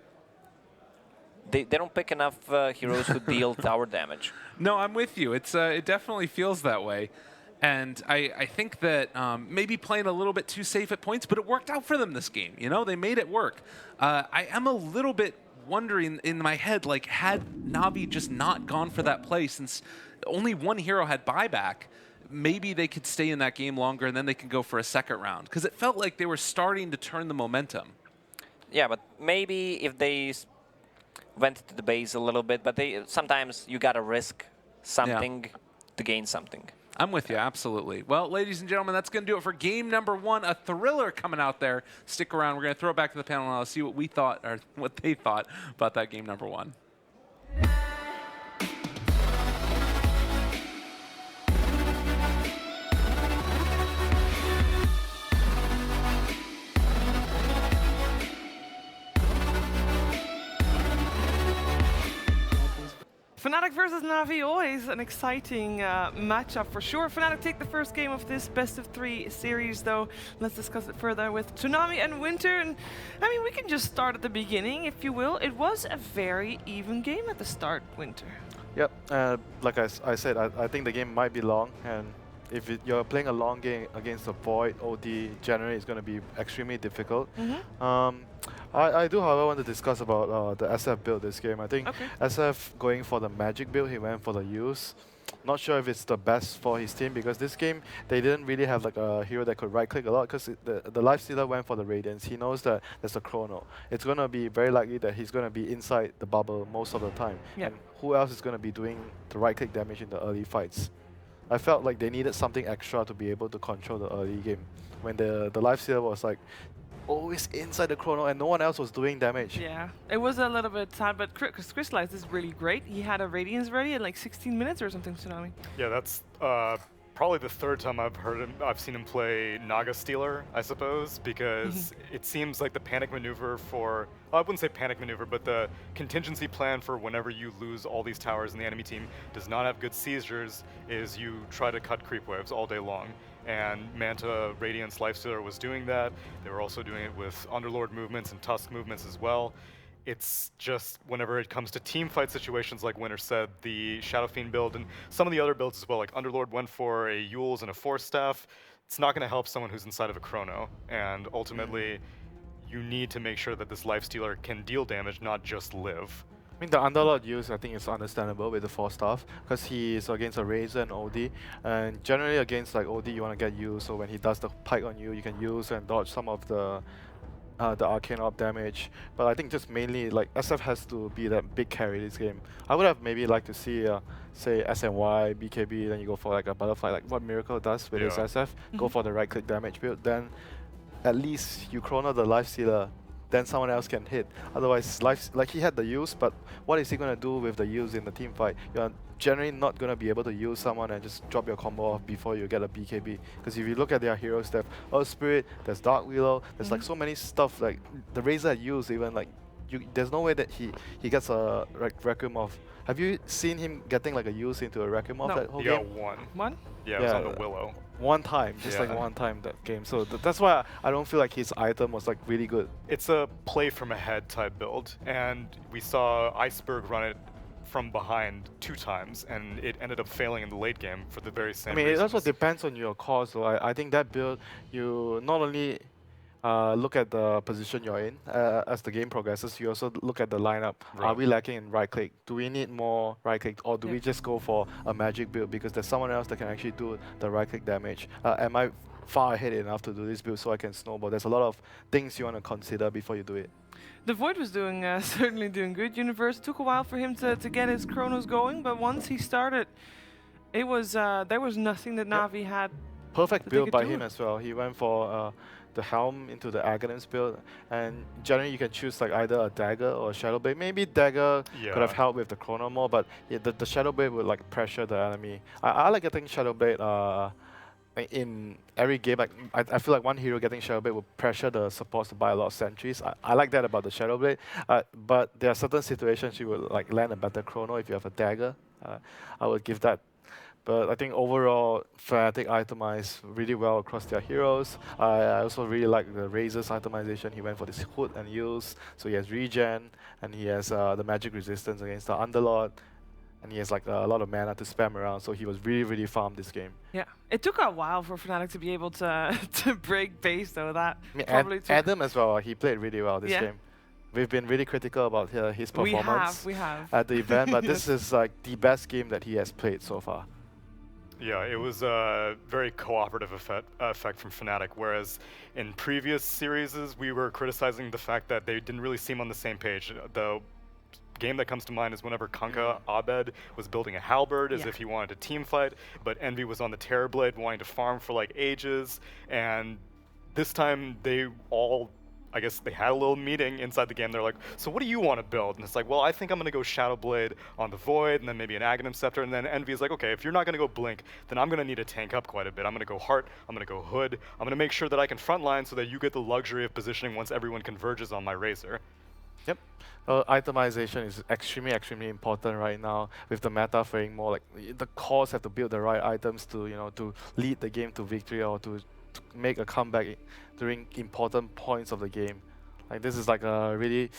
They don't pick enough heroes who deal tower damage. No, I'm with you. It's it definitely feels that way. And I think that maybe playing a little bit too safe at points, but it worked out for them this game. You know, they made it work. I am a little bit wondering in my head, like, had Navi just not gone for that play, since only one hero had buyback, maybe they could stay in that game longer and then they could go for a second round. Because it felt like they were starting to turn the momentum. Yeah, but maybe if they went to the base a little bit, but sometimes you gotta risk something to gain something. I'm with you, absolutely. Well, ladies and gentlemen, that's going to do it for game number 1. A thriller coming out there. Stick around. We're going to throw it back to the panel and I'll see what we thought, or what they thought about that game number 1. Fnatic versus Navi, always an exciting matchup for sure. Fnatic take the first game of this best-of-3 series, though. Let's discuss it further with Tsunami and Winter. And I mean, we can just start at the beginning, if you will. It was a very even game at the start, Winter. Yep, like I said, I think the game might be long, and if you're playing a long game against a Void OD, generally it's going to be extremely difficult. I do, however, want to discuss about the SF build this game. I think SF going for the magic build, he went for the use. Not sure if it's the best for his team, because this game they didn't really have like a hero that could right click a lot, because the Lifestealer went for the Radiance. He knows that there's a Chrono. It's going to be very likely that he's going to be inside the bubble most of the time. And who else is going to be doing the right click damage in the early fights? I felt like they needed something extra to be able to control the early game, when the Lifestealer was like always inside the Chrono and no one else was doing damage. Yeah, it was a little bit sad, but Crystallize is really great. He had a Radiance ready in like 16 minutes or something, Tsunami. Yeah, that's probably the third time I've seen him play Naga Stealer, I suppose, because it seems like the panic maneuver for, I wouldn't say panic maneuver, but the contingency plan for whenever you lose all these towers and the enemy team does not have good seizures is you try to cut creep waves all day long. And Manta Radiance Lifestealer was doing that. They were also doing it with Underlord movements and Tusk movements as well. It's just whenever it comes to team fight situations, like Winter said, the Shadow Fiend build and some of the other builds as well, like Underlord went for a Yules and a Force Staff. It's not going to help someone who's inside of a Chrono. And ultimately, you need to make sure that this Lifestealer can deal damage, not just live. I mean, the Underlord use, I think, is understandable with the Force Staff, because he is against a Razor and OD, and generally against like OD you want to get used, so when he does the pike on you, you can use and dodge some of the Arcane Orb damage. But I think just mainly like SF has to be that big carry this game. I would have maybe liked to see say SNY, BKB, then you go for like a Butterfly, like what Miracle does with his SF, go for the right click damage build, then at least you chrono the Lifestealer, then someone else can hit. Otherwise, like he had the use, but what is he going to do with the use in the team fight? You're generally not going to be able to use someone and just drop your combo off before you get a BKB. Because if you look at their heroes, they have Earth Spirit, there's Dark Willow, there's like so many stuff, like the Razor use even, like there's no way that he gets a Requiem of. Have you seen him getting like a use into a Requiem of that whole game? Yeah, one. One? Yeah, it was on the Willow. One time, just like one time that game. So that's why I don't feel like his item was like really good. It's a play from ahead type build, and we saw Iceberg run it from behind 2 times, and it ended up failing in the late game for the very same reasons. It also depends on your cause. So I think that build, you not only look at the position you're in as the game progresses, you also look at the lineup. Right. Are we lacking in right click? Do we need more right click, or do we just go for a magic build because there's someone else that can actually do the right click damage? Am I far ahead enough to do this build so I can snowball? There's a lot of things you want to consider before you do it. The Void was doing certainly doing good. Universe, it took a while for him to get his chronos going, but once he started, it was there was nothing that Navi had. Perfect build by him as well. He went for the Helm into the Aghanim's build, and generally you can choose like either a Dagger or a Shadow Blade. Maybe Dagger could have helped with the Chrono more, but the Shadow Blade would like pressure the enemy. I like getting Shadow Blade in every game, like I feel like one hero getting Shadowblade will pressure the supports to buy a lot of sentries. I like that about the Shadowblade, but there are certain situations you will like land a better chrono if you have a dagger. I would give that. But I think overall, Fnatic itemized really well across their heroes. I also really like the Razor's itemization. He went for this hood and use, so he has regen, and he has the magic resistance against the Underlord, and he has like a lot of mana to spam around. So he was really farmed this game. Yeah, it took a while for Fnatic to be able to to break base though. That I mean, probably took. Adam as well. He played really well this game. We've been really critical about his performance We have. at the event, but this is like the best game that he has played so far. Yeah, it was a very cooperative effect from Fnatic, whereas in previous series we were criticizing the fact that they didn't really seem on the same page. The game that comes to mind is whenever Kanka Abed was building a halberd as if he wanted a team fight, but Envy was on the Terrorblade wanting to farm for like ages, and this time they all, I guess they had a little meeting inside the game. They're like, so what do you want to build? And it's like, well, I think I'm going to go Shadowblade on the Void, and then maybe an Aghanim Scepter, and then Envy is like, okay, if you're not going to go Blink, then I'm going to need to tank up quite a bit. I'm going to go Heart, I'm going to go Hood, I'm going to make sure that I can frontline so that you get the luxury of positioning once everyone converges on my Razor. Yep. Itemization is extremely important right now with the meta faring more like the cores have to build the right items to to lead the game to victory or to make a comeback during important points of the game. Like this is like a really,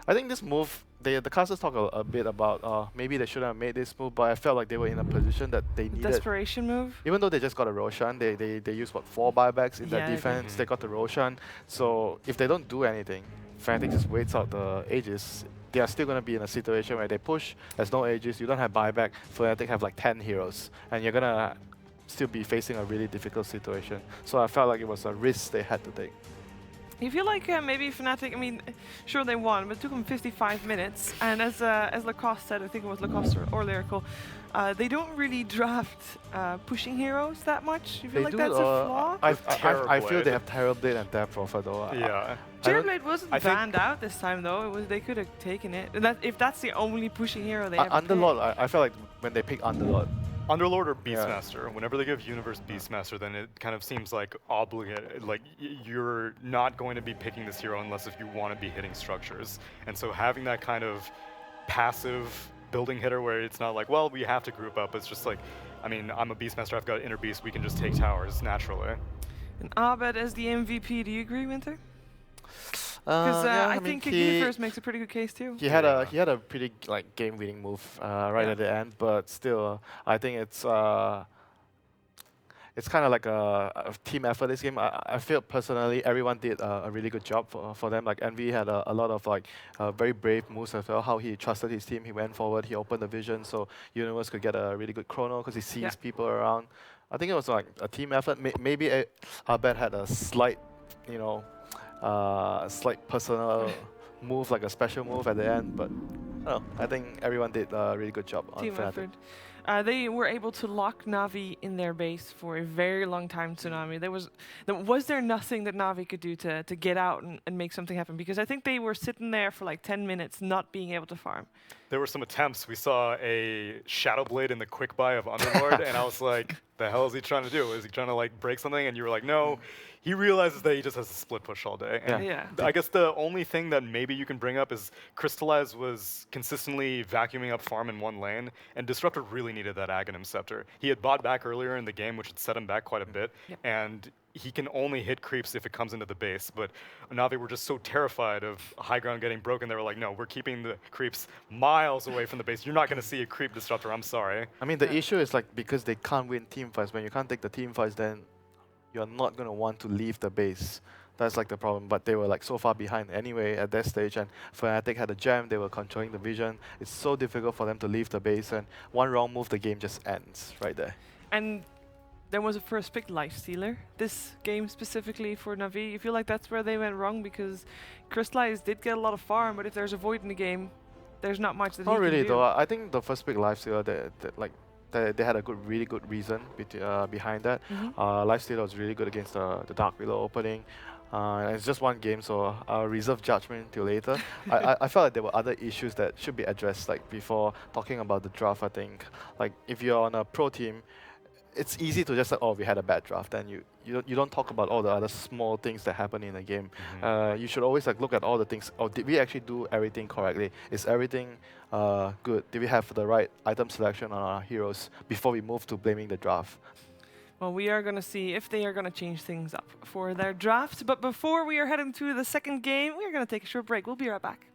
I think this move, the casters talk a bit about maybe they shouldn't have made this move, but I felt like they were in a position that they needed. Desperation move. Even though they just got a Roshan, they used what 4 buybacks in their Yeah, defense. They got the Roshan, so if they don't do anything, Fnatic just waits out the Aegis. They are still going to be in a situation where they push. There's no Aegis. You don't have buyback. Fnatic have like 10 heroes, and you're gonna still be facing a really difficult situation. So I felt like it was a risk they had to take. You feel like maybe Fnatic, I mean, sure they won, but it took them 55 minutes. And as Lacoste said, I think it was Lacoste or Lyrical, they don't really draft pushing heroes that much. You feel like that's a flaw? I feel they have Terrorblade and Death Prophet though. Yeah. Terrorblade wasn't banned out this time though. They could have taken it. And if that's the only pushing hero they ever Underlord, I feel like when they pick Underlord, Underlord or Beastmaster, whenever they give Universe Beastmaster, then it kind of seems like obligated, like you're not going to be picking this hero unless if you want to be hitting structures. And so having that kind of passive building hitter where it's not like, well, we have to group up, it's just like, I mean, I'm a Beastmaster, I've got Inner Beast, we can just take towers naturally. And Abed as the MVP, do you agree, Winter? Because I think Universe makes a pretty good case too. He had a pretty like game-winning move right at the end, but still, I think it's kind of like a team effort. This game, I feel personally, everyone did a really good job for them. Like Envy had a lot of like very brave moves as well. How he trusted his team, he went forward, he opened the vision, so Universe could get a really good chrono because he sees people around. I think it was like a team effort. Maybe Abed had a slight, slight personal move, like a special move at the end, but I think everyone did a really good job on Fnatic. They were able to lock Na'Vi in their base for a very long time, Tsunami. Was there nothing that Na'Vi could do to get out and make something happen? Because I think they were sitting there for like 10 minutes not being able to farm. There were some attempts. We saw a Shadowblade in the quick buy of Underlord, and I was like, the hell is he trying to do? Is he trying to like break something? And you were like, no. He realizes that he just has to split push all day. And I guess the only thing that maybe you can bring up is Crystallize was consistently vacuuming up farm in one lane, and Disruptor really needed that Aghanim Scepter. He had bought back earlier in the game, which had set him back quite a bit, and he can only hit creeps if it comes into the base. But Na'Vi were just so terrified of high ground getting broken, they were like, no, we're keeping the creeps miles away from the base. You're not going to see a creep Disruptor, I'm sorry. I mean, the issue is like, because they can't win team fights, when you can't take the team fights, then you're not going to want to leave the base. That's like the problem. But they were like so far behind anyway at that stage, and Fnatic had a jam, they were controlling the vision. It's so difficult for them to leave the base, and one wrong move, the game just ends right there. And there was a first pick Lifestealer. This game specifically for Na'Vi, you feel like that's where they went wrong, because Crystallize did get a lot of farm, but if there's a Void in the game, there's not much that he can do. Not really though. I think the first pick Lifestealer, they had a really good reason behind that. Lifestealer was really good against the Dark Willow opening. And it's just one game, so I'll reserve judgment till later. I felt like there were other issues that should be addressed, like before talking about the draft. I think, like if you're on a pro team, it's easy to just say, oh, we had a bad draft, and you don't talk about all the other small things that happen in the game. You should always like look at all the things. Oh, did we actually do everything correctly? Is everything good? Did we have the right item selection on our heroes before we move to blaming the draft? Well, we are going to see if they are going to change things up for their draft. But before we are heading to the second game, we are going to take a short break. We'll be right back.